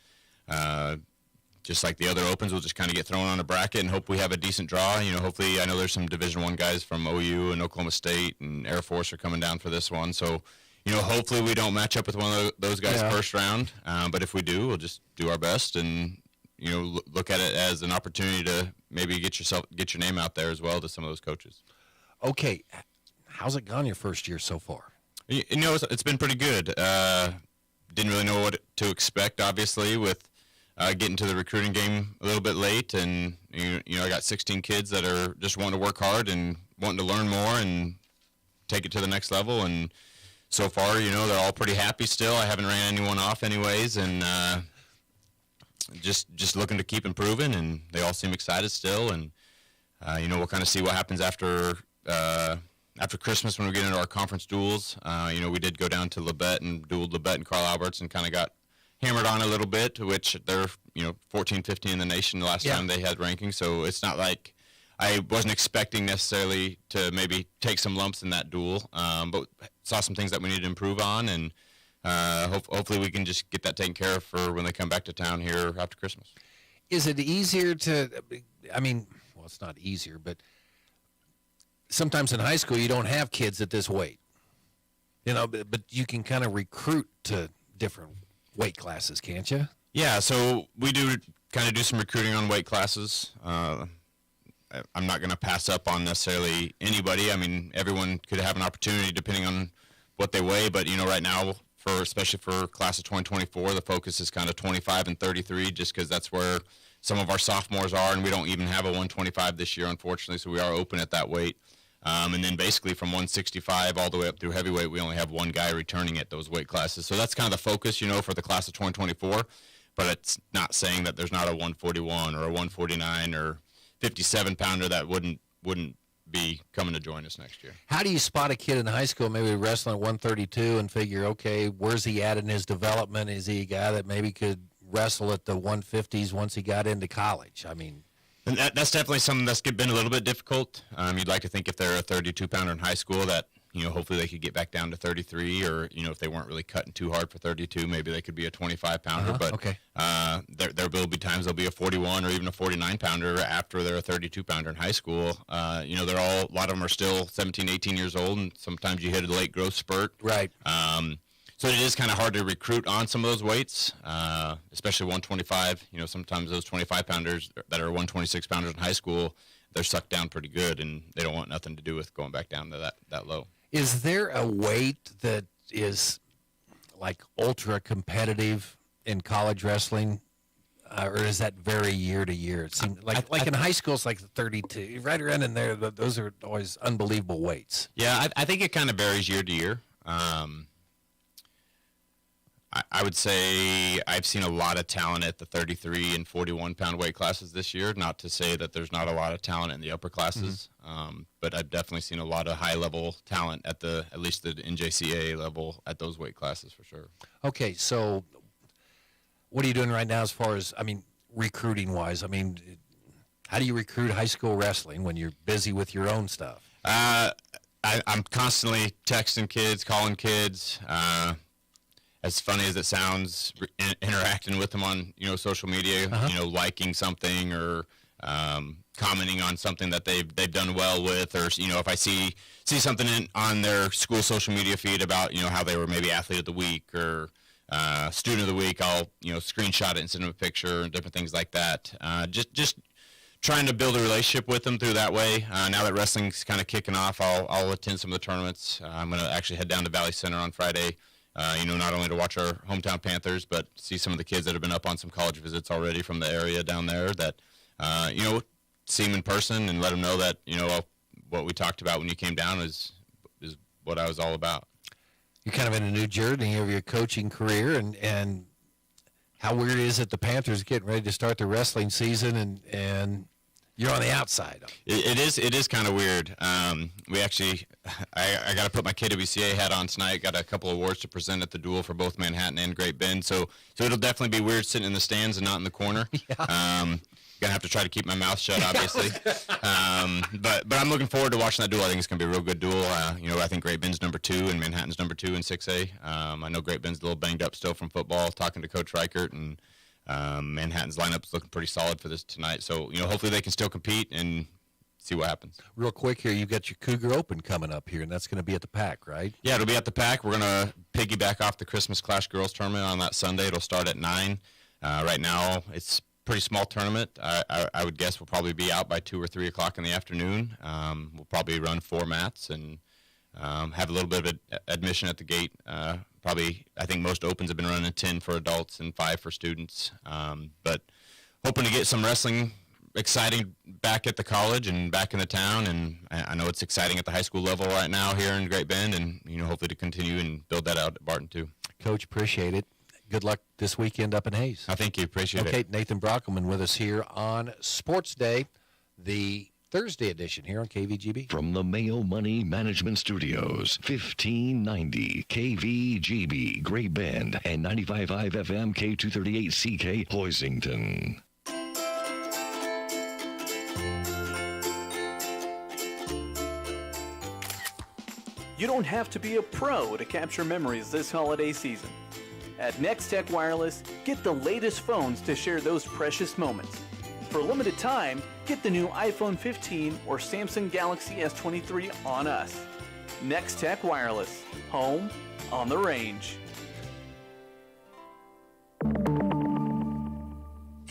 just like the other opens, we'll just kind of get thrown on a bracket and hope we have a decent draw. You know, hopefully, I know there's some Division I guys from OU and Oklahoma State and Air Force are coming down for this one, so you know, hopefully we don't match up with one of those guys first round, but if we do, we'll just do our best and, you know, look at it as an opportunity to maybe get your name out there as well to some of those coaches. Okay, how's it gone your first year so far? You know, it's been pretty good. Didn't really know what to expect, obviously, with getting to the recruiting game a little bit late, and you know, I got 16 kids that are just wanting to work hard and wanting to learn more and take it to the next level, and so far, you know, they're all pretty happy still. I haven't ran anyone off anyways, and just looking to keep improving, and they all seem excited still, and you know, we'll kind of see what happens after Christmas when we get into our conference duels. You know, we did go down to Labette and dueled Labette and Carl Alberts and kind of got hammered on a little bit, which they're, you know, 14, 15 in the nation the last time they had rankings, so it's not like I wasn't expecting necessarily to maybe take some lumps in that duel, but saw some things that we need to improve on, and hopefully we can just get that taken care of for when they come back to town here after Christmas. Is it easier to, I mean, well, it's not easier, but sometimes in high school you don't have kids at this weight, you know, but you can kind of recruit to different weight classes, can't you? Yeah, so we do kind of do some recruiting on weight classes. I'm not going to pass up on necessarily anybody. I mean, everyone could have an opportunity depending on what they weigh, but, you know, right now, especially for class of 2024, the focus is kind of 25 and 33 just because that's where some of our sophomores are, and we don't even have a 125 this year, unfortunately, so we are open at that weight. And then basically from 165 all the way up through heavyweight, we only have one guy returning at those weight classes. So that's kind of the focus, you know, for the class of 2024, but it's not saying that there's not a 141 or a 149 or 57-pounder that wouldn't be coming to join us next year. How do you spot a kid in high school, maybe wrestling at 132, and figure, okay, where's he at in his development? Is he a guy that maybe could wrestle at the 150s once he got into college? I mean, and that's definitely something that's been a little bit difficult. You'd like to think if they're a 32-pounder in high school that, hopefully they could get back down to 33, or, if they weren't really cutting too hard for 32, maybe they could be a 25-pounder. But okay. There will be times they'll be a 41 or even a 49-pounder after they're a 32-pounder in high school. A lot of them are still 17, 18 years old, and sometimes you hit a late growth spurt. Right. So it is kind of hard to recruit on some of those weights, especially 125. Sometimes those 25-pounders that are 126-pounders in high school, they're sucked down pretty good, and they don't want nothing to do with going back down to that low. Is there a weight that is like ultra competitive in college wrestling, or is that vary year to year? It seems like in high school it's like 32, right around in there. Those are always unbelievable weights. Yeah, I think it kind of varies year to year. I would say I've seen a lot of talent at the 33 and 41-pound weight classes this year. Not to say that there's not a lot of talent in the upper classes, but I've definitely seen a lot of high-level talent at least the NJCAA level at those weight classes for sure. Okay, so what are you doing right now as far as, recruiting-wise? How do you recruit high school wrestling when you're busy with your own stuff? I'm constantly texting kids, calling kids. As funny as it sounds, interacting with them on social media, liking something or commenting on something that they've done well with, or if I see something on their school social media feed about how they were maybe athlete of the week or student of the week, I'll screenshot it and send them a picture and different things like that. Just trying to build a relationship with them through that way. Now that wrestling's kind of kicking off, I'll attend some of the tournaments. I'm going to actually head down to Valley Center on Friday. Not only to watch our hometown Panthers, but see some of the kids that have been up on some college visits already from the area down there that, see them in person and let them know that, what we talked about when you came down is what I was all about. You're kind of in a new journey of your coaching career, and how weird is it the Panthers getting ready to start the wrestling season and you're on the outside? It is kind of weird. We actually, I got to put my KWCA hat on tonight. Got a couple awards to present at the duel for both Manhattan and Great Bend. So it'll definitely be weird sitting in the stands and not in the corner. Yeah. Gonna have to try to keep my mouth shut, obviously. But I'm looking forward to watching that duel. I think it's gonna be a real good duel. I think Great Bend's number 2 and Manhattan's number 2 in 6A. I know Great Bend's a little banged up still from football. Talking to Coach Reichert, and Manhattan's lineup is looking pretty solid for this tonight. So hopefully they can still compete and see what happens. Real quick here, you've got your Cougar Open coming up here, and that's going to be at the PAC, right? Yeah, it'll be at the PAC. We're going to piggyback off the Christmas Clash Girls Tournament on that Sunday. It'll start at 9. Right now, it's a pretty small tournament. I would guess we'll probably be out by 2 or 3 o'clock in the afternoon. We'll probably run 4 mats and have a little bit of admission at the gate. I think most opens have been running 10 for adults and 5 for students. But hoping to get some wrestling exciting back at the college and back in the town, and I know it's exciting at the high school level right now here in Great Bend, and hopefully to continue and build that out at Barton too. Coach, appreciate it. Good luck this weekend up in Hayes. I thank you. Appreciate it. Okay, Nathan Brockelman with us here on Sports Day, the Thursday edition here on KVGB. From the Mayo Money Management Studios, 1590 KVGB, Great Bend, and 95.5 FM K238CK, Hoisington. You don't have to be a pro to capture memories this holiday season. At Nextech Wireless, get the latest phones to share those precious moments. For a limited time, get the new iPhone 15 or Samsung Galaxy S23 on us. Nextech Wireless, home on the range.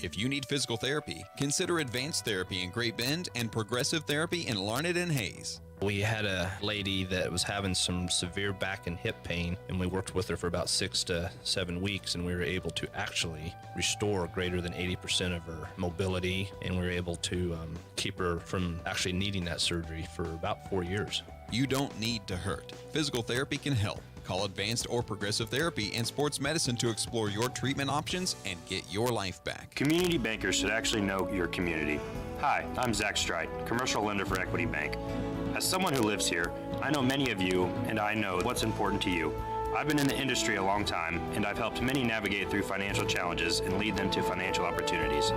If you need physical therapy, consider Advanced Therapy in Great Bend and Progressive Therapy in Larned and Hayes. We had a lady that was having some severe back and hip pain, and we worked with her for about 6 to 7 weeks, and we were able to actually restore greater than 80% of her mobility, and we were able to keep her from actually needing that surgery for about 4 years. You don't need to hurt. Physical therapy can help. Call Advanced or Progressive Therapy and Sports Medicine to explore your treatment options and get your life back. Community bankers should actually know your community. Hi, I'm Zach Strite, commercial lender for Equity Bank. As someone who lives here, I know many of you, and I know what's important to you. I've been in the industry a long time, and I've helped many navigate through financial challenges and lead them to financial opportunities.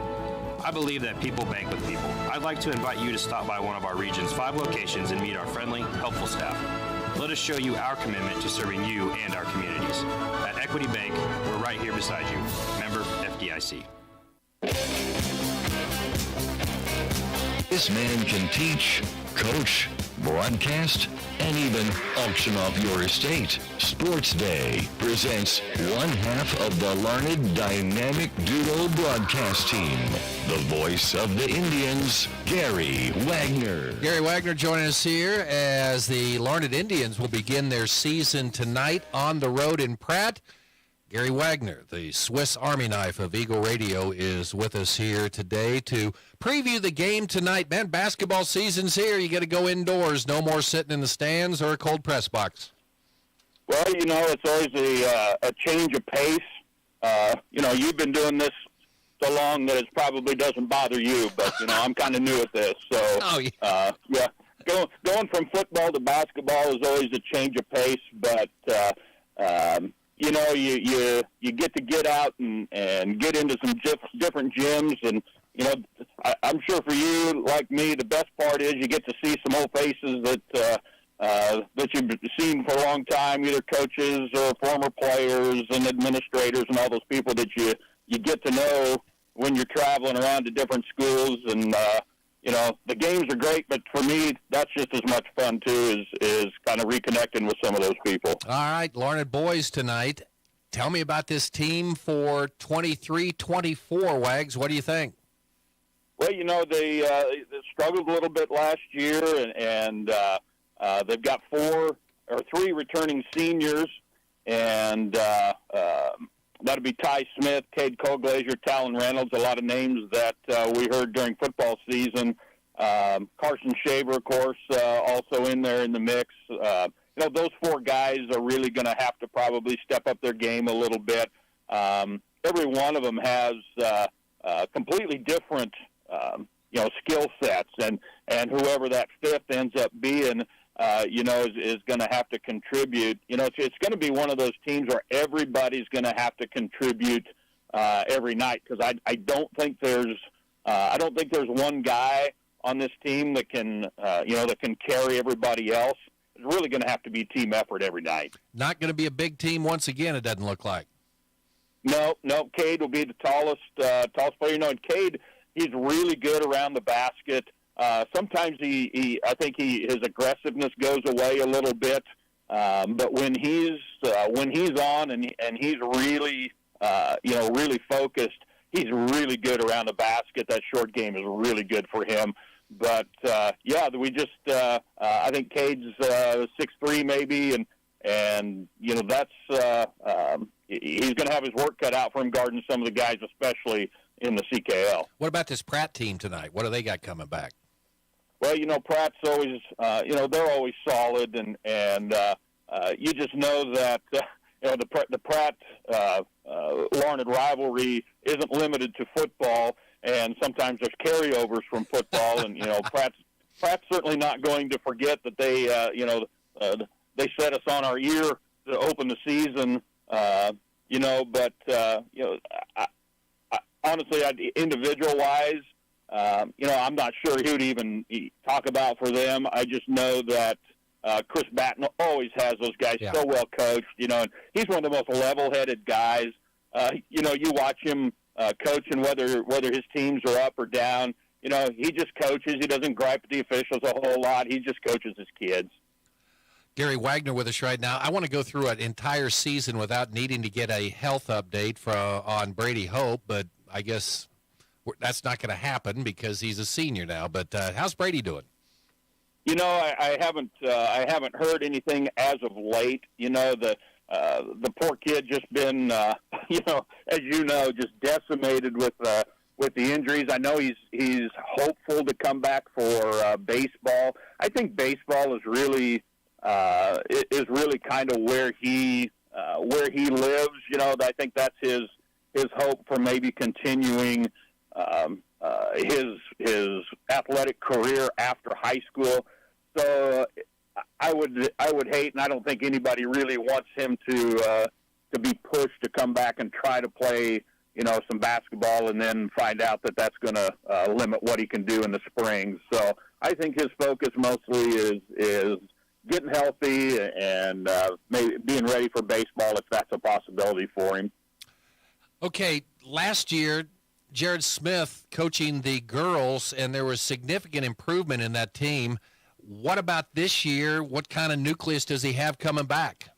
I believe that people bank with people. I'd like to invite you to stop by one of our region's 5 locations and meet our friendly, helpful staff. Let us show you our commitment to serving you and our communities. At Equity Bank, we're right here beside you. Member FDIC. This man can teach, coach, broadcast, and even auction off your estate. Sports Day presents one half of the Larned Dynamic Duo broadcast team. The voice of the Indians, Gary Wagner. Gary Wagner joining us here as the Larned Indians will begin their season tonight on the road in Pratt. Gary Wagner, the Swiss Army knife of Eagle Radio, is with us here today to preview the game tonight. Man, basketball season's here. You got to go indoors. No more sitting in the stands or a cold press box. Well, it's always a change of pace. You've been doing this so long that it probably doesn't bother you, but, I'm kind of new at this. So, going from football to basketball is always a change of pace, but, you get out and get into some different gyms, and I'm sure for you, like me, the best part is you get to see some old faces that you've seen for a long time, either coaches or former players and administrators and all those people that you get to know when you're traveling around to different schools. And the games are great, but for me, that's just as much fun too, is kind of reconnecting with some of those people. All right, Larned boys tonight. Tell me about this team for 23-24, Wags. What do you think? Well, they struggled a little bit last year, and they've got 3 returning seniors, and that'd be Ty Smith, Cade Colglazier, Talon Reynolds, a lot of names that we heard during football season. Carson Shaver, of course, also in there in the mix. Those 4 guys are really going to have to probably step up their game a little bit. Every one of them has completely different, skill sets, and whoever that 5th ends up being, is going to have to contribute. It's going to be one of those teams where everybody's going to have to contribute every night, because I don't think there's one guy on this team that can carry everybody else. It's really going to have to be team effort every night. Not going to be a big team once again, it doesn't look like. No, Cade will be the tallest player. And Cade, he's really good around the basket. Sometimes I think his aggressiveness goes away a little bit. But when he's on and he's really, really focused, he's really good around the basket. That short game is really good for him. But we just I think Cade's 6'3" maybe, and that's he's going to have his work cut out for him guarding some of the guys, especially in the CKL. What about this Pratt team tonight? What do they got coming back? Well, Pratt's always they're always solid, and you just know that the Pratt Larned rivalry isn't limited to football. And sometimes there's carryovers from football, and Pratt's certainly not going to forget that they set us on our ear to open the season, But honestly, individual wise, I'm not sure who to even talk about for them. I just know that Chris Batten always has those guys so well coached, and he's one of the most level-headed guys. You watch him. Coaching, whether his teams are up or down, he just coaches. He doesn't gripe at the officials a whole lot. He just coaches his kids. Gary Wagner with us right now. I want to go through an entire season without needing to get a health update on Brady Hope, but I guess that's not going to happen because he's a senior now. But how's Brady doing? I haven't heard anything as of late. The poor kid just been, just decimated with the injuries. I know he's hopeful to come back for baseball. I think baseball is really kind of where he lives. I think that's his hope for maybe continuing his athletic career after high school. So I would hate, and I don't think anybody really wants him to be pushed to come back and try to play, some basketball and then find out that that's going to limit what he can do in the spring. So I think his focus mostly is getting healthy and maybe being ready for baseball if that's a possibility for him. Okay, last year, Jared Smith coaching the girls, and there was significant improvement in that team. What about this year? What kind of nucleus does he have coming back?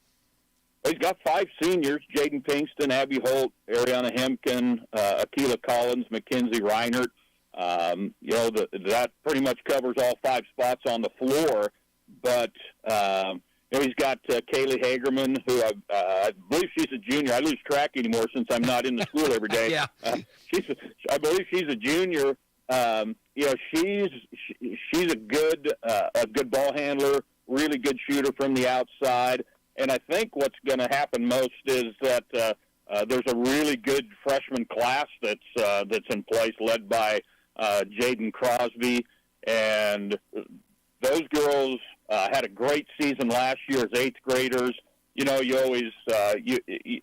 He's got 5 seniors: Jaden Pinkston, Abby Holt, Ariana Hemken, Akila Collins, Mackenzie Reinert. That pretty much covers all 5 spots on the floor. But he's got Kaylee Hagerman, who I believe she's a junior. I lose track anymore since I'm not in the school every day. Yeah. I believe she's a junior. She's a good ball handler, really good shooter from the outside. And I think what's going to happen most is that there's a really good freshman class that's in place, led by Jaden Crosby, and those girls had a great season last year as 8th graders. You always I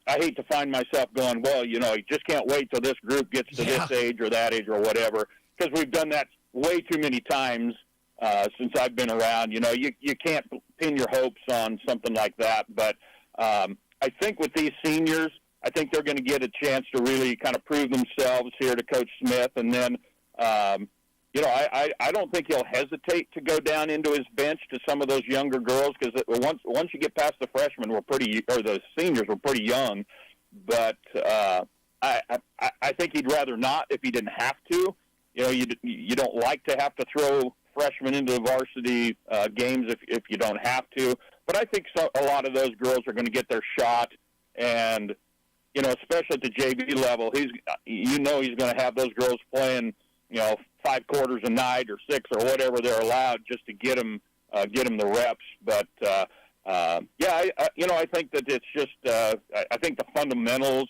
hate to find myself going, well, you just can't wait till this group gets to this age or that age or whatever, because we've done that way too many times since I've been around. You can't pin your hopes on something like that. But I think with these seniors, I think they're going to get a chance to really kind of prove themselves here to Coach Smith. And then, I don't think he'll hesitate to go down into his bench to some of those younger girls, because once you get past the freshmen, the seniors were pretty young. But I think he'd rather not if he didn't have to. You don't like to have to throw freshmen into the varsity games if you don't have to. But I think a lot of those girls are going to get their shot, and especially at the JV level, he's going to have those girls playing 5 quarters a night or 6 or whatever they're allowed, just to get them the reps. But I think that it's just I think the fundamentals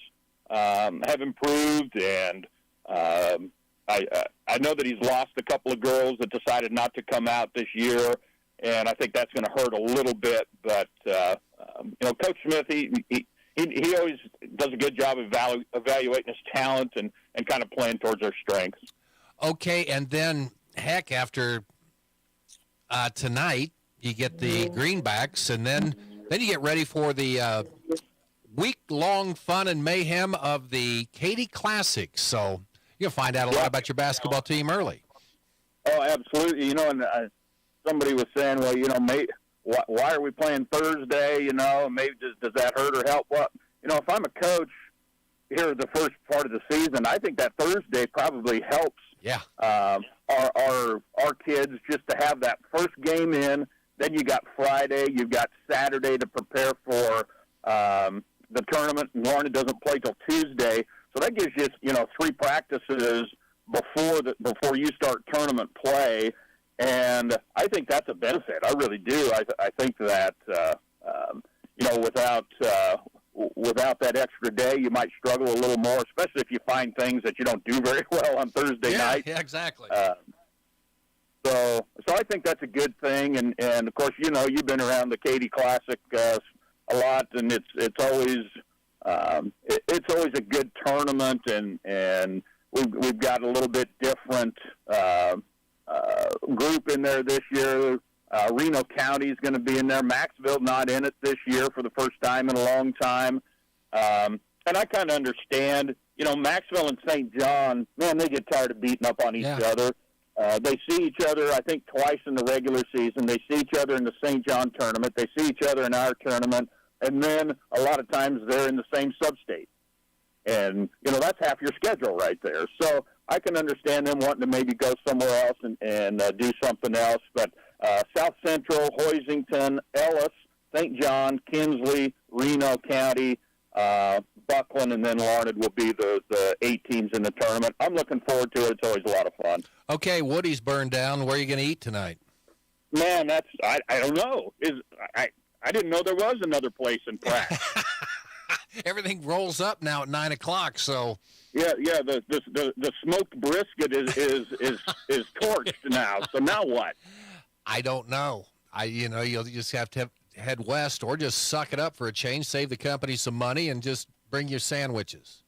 have improved, and I know that he's lost a couple of girls that decided not to come out this year, and I think that's going to hurt a little bit. But Coach Smith, he always does a good job of evaluating his talent and kind of playing towards their strengths. Okay, and then, heck, after tonight, you get the Greenbacks, and then you get ready for the week-long fun and mayhem of the Katy Classic. So you'll find out a lot about your basketball team early. Oh, absolutely. And somebody was saying, well, why are we playing Thursday? Maybe does that hurt or help? Well, if I'm a coach here the first part of the season, I think that Thursday probably helps. Yeah. Our kids, just to have that first game in. Then you got Friday, you've got Saturday to prepare for the tournament, and Lorna doesn't play till Tuesday. So that gives you 3 practices before you start tournament play, and I think that's a benefit. I really do. I think that without that extra day, you might struggle a little more, especially if you find things that you don't do very well on Thursday night. Yeah, exactly. So I think that's a good thing, and of course, you've been around the Katy Classic a lot, and it's always a good tournament, and we've got a little bit different group in there this year. Reno County is going to be in there. Maxville not in it this year for the first time in a long time, and I kind of understand. Maxville and St. John, man, they get tired of beating up on each other. They see each other, I think, twice in the regular season. They see each other in the St. John tournament. They see each other in our tournament. And then a lot of times they're in the same sub-state. And, that's half your schedule right there. So I can understand them wanting to maybe go somewhere else and do something else. But South Central, Hoisington, Ellis, St. John, Kinsley, Reno County, Buckland, and then Larned will be the 8 teams in the tournament. I'm looking forward to it. It's always a lot of fun. Okay, Woody's burned down. Where are you going to eat tonight? Man, I don't know. I didn't know there was another place in Pratt. Everything rolls up now at 9 o'clock. So Yeah. The smoked brisket is torched now. So now what? I don't know. You'll just have to head west or just suck it up for a change, save the company some money, and just bring your sandwiches.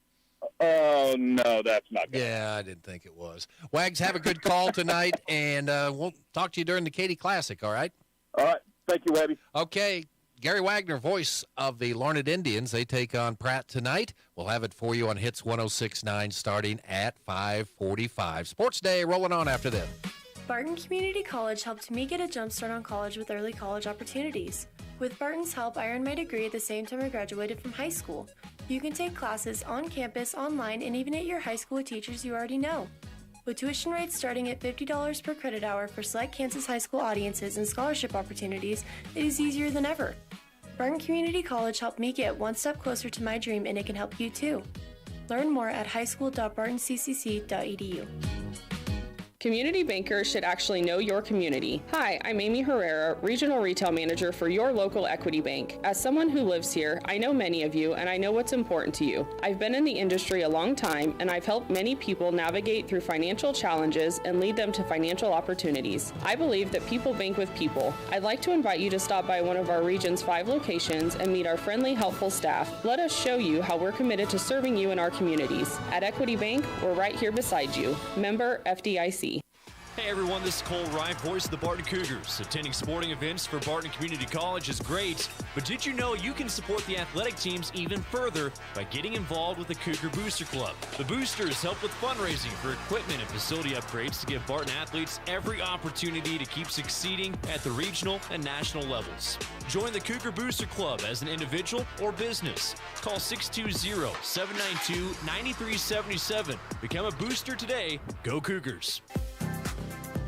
Oh, no, that's not good. Yeah, I didn't think it was. Wags, have a good call tonight, and we'll talk to you during the Katy Classic, all right? All right. Thank you, Webby. Okay. Gary Wagner, voice of the Larned Indians. They take on Pratt tonight. We'll have it for you on Hits 106.9 starting at 5:45. Sports Day rolling on after this. Barton Community College helped me get a jump start on college with early college opportunities. With Barton's help, I earned my degree at the same time I graduated from high school. You can take classes on campus, online, and even at your high school with teachers you already know. With tuition rates starting at $50 per credit hour for select Kansas high school audiences and scholarship opportunities, it is easier than ever. Barton Community College helped me get one step closer to my dream, and it can help you too. Learn more at highschool.bartonccc.edu. Community bankers should actually know your community. Hi, I'm Amy Herrera, Regional Retail Manager for your local Equity Bank. As someone who lives here, I know many of you and I know what's important to you. I've been in the industry a long time and I've helped many people navigate through financial challenges and lead them to financial opportunities. I believe that people bank with people. I'd like to invite you to stop by one of our region's 5 locations and meet our friendly, helpful staff. Let us show you how we're committed to serving you in our communities. At Equity Bank, we're right here beside you. Member FDIC. Hey everyone, this is Cole Wright, voice of the Barton Cougars. Attending sporting events for Barton Community College is great, but did you know you can support the athletic teams even further by getting involved with the Cougar Booster Club? The Boosters help with fundraising for equipment and facility upgrades to give Barton athletes every opportunity to keep succeeding at the regional and national levels. Join the Cougar Booster Club as an individual or business. Call 620-792-9377. Become a booster today. Go Cougars.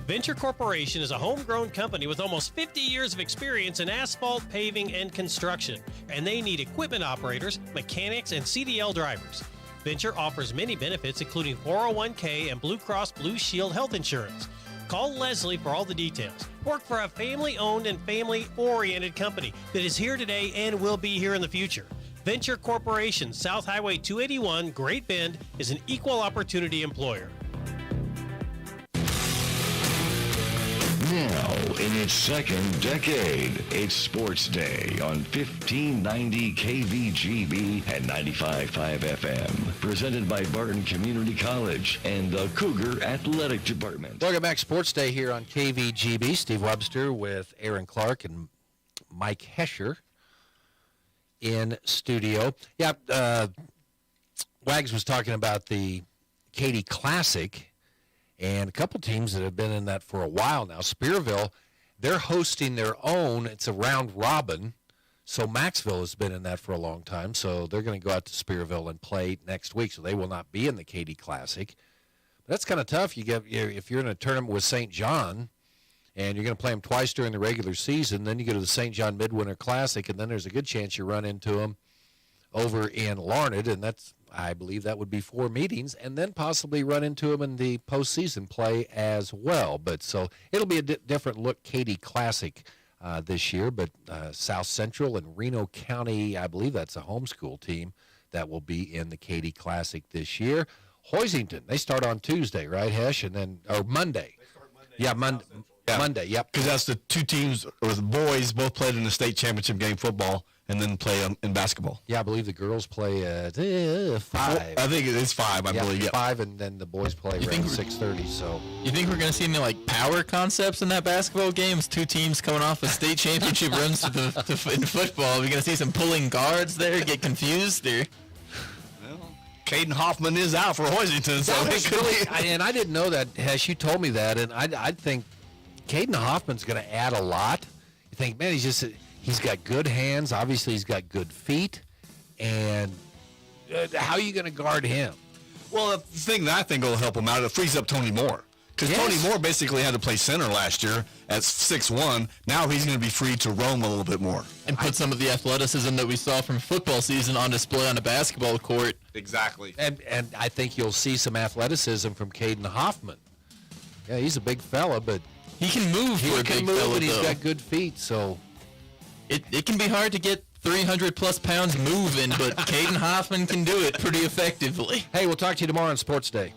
Venture Corporation is a homegrown company with almost 50 years of experience in asphalt, paving, and construction, and they need equipment operators, mechanics, and CDL drivers. Venture offers many benefits, including 401k and Blue Cross Blue Shield health insurance. Call Leslie for all the details. Work for a family-owned and family-oriented company that is here today and will be here in the future. Venture Corporation, South Highway 281, Great Bend, is an equal opportunity employer. Now, in its second decade, it's Sports Day on 1590 KVGB and 95.5 FM. Presented by Barton Community College and the Cougar Athletic Department. Welcome back, Sports Day here on KVGB. Steve Webster with Aaron Clark and Mike Hesher in studio. Yeah, Wags was talking about the Katy Classic. And a couple teams that have been in that for a while now. Spearville, they're hosting their own. It's a round robin. So Maxville has been in that for a long time. So they're going to go out to Spearville and play next week. So they will not be in the Katy Classic. But that's kind of tough. If you're in a tournament with St. John and you're going to play them twice during the regular season, then you go to the St. John Midwinter Classic, and then there's a good chance you run into them over in Larned, and that's, I believe that would be 4 meetings, and then possibly run into them in the postseason play as well. But so it'll be a different look Katy Classic this year, but South Central and Reno County, I believe that's a homeschool team that will be in the Katy Classic this year. Hoisington, they start on Tuesday, right, Hesh? And then, or Monday. Yeah, Monday. Yeah. Monday, yep. Because that's the two teams, or the boys, both played in the state championship game football and then play in basketball. Yeah, I believe the girls play at 5. I think it's 5, I believe. 5, and then the boys play around 6:30. So you think we're going to see any like power concepts in that basketball game? It's 2 teams coming off a state championship runs in football. Are we going to see some pulling guards there? Get confused there? Caden Hoffman is out for Hoisington. So and I didn't know that, Hesh. You told me that, and I think Caden Hoffman's going to add a lot. You think, man, he's got good hands. Obviously, he's got good feet. And how are you going to guard him? Well, the thing that I think will help him out, it frees up Tony Moore. Because Tony Moore basically had to play center last year at 6'1". Now he's going to be free to roam a little bit more. And put some of the athleticism that we saw from football season on display on a basketball court. Exactly. And I think you'll see some athleticism from Caden Hoffman. Yeah, he's a big fella, but he can move for a big fella, and he's though. got good feet, so It can be hard to get 300-plus pounds moving, but Caden Hoffman can do it pretty effectively. Hey, we'll talk to you tomorrow on Sports Day.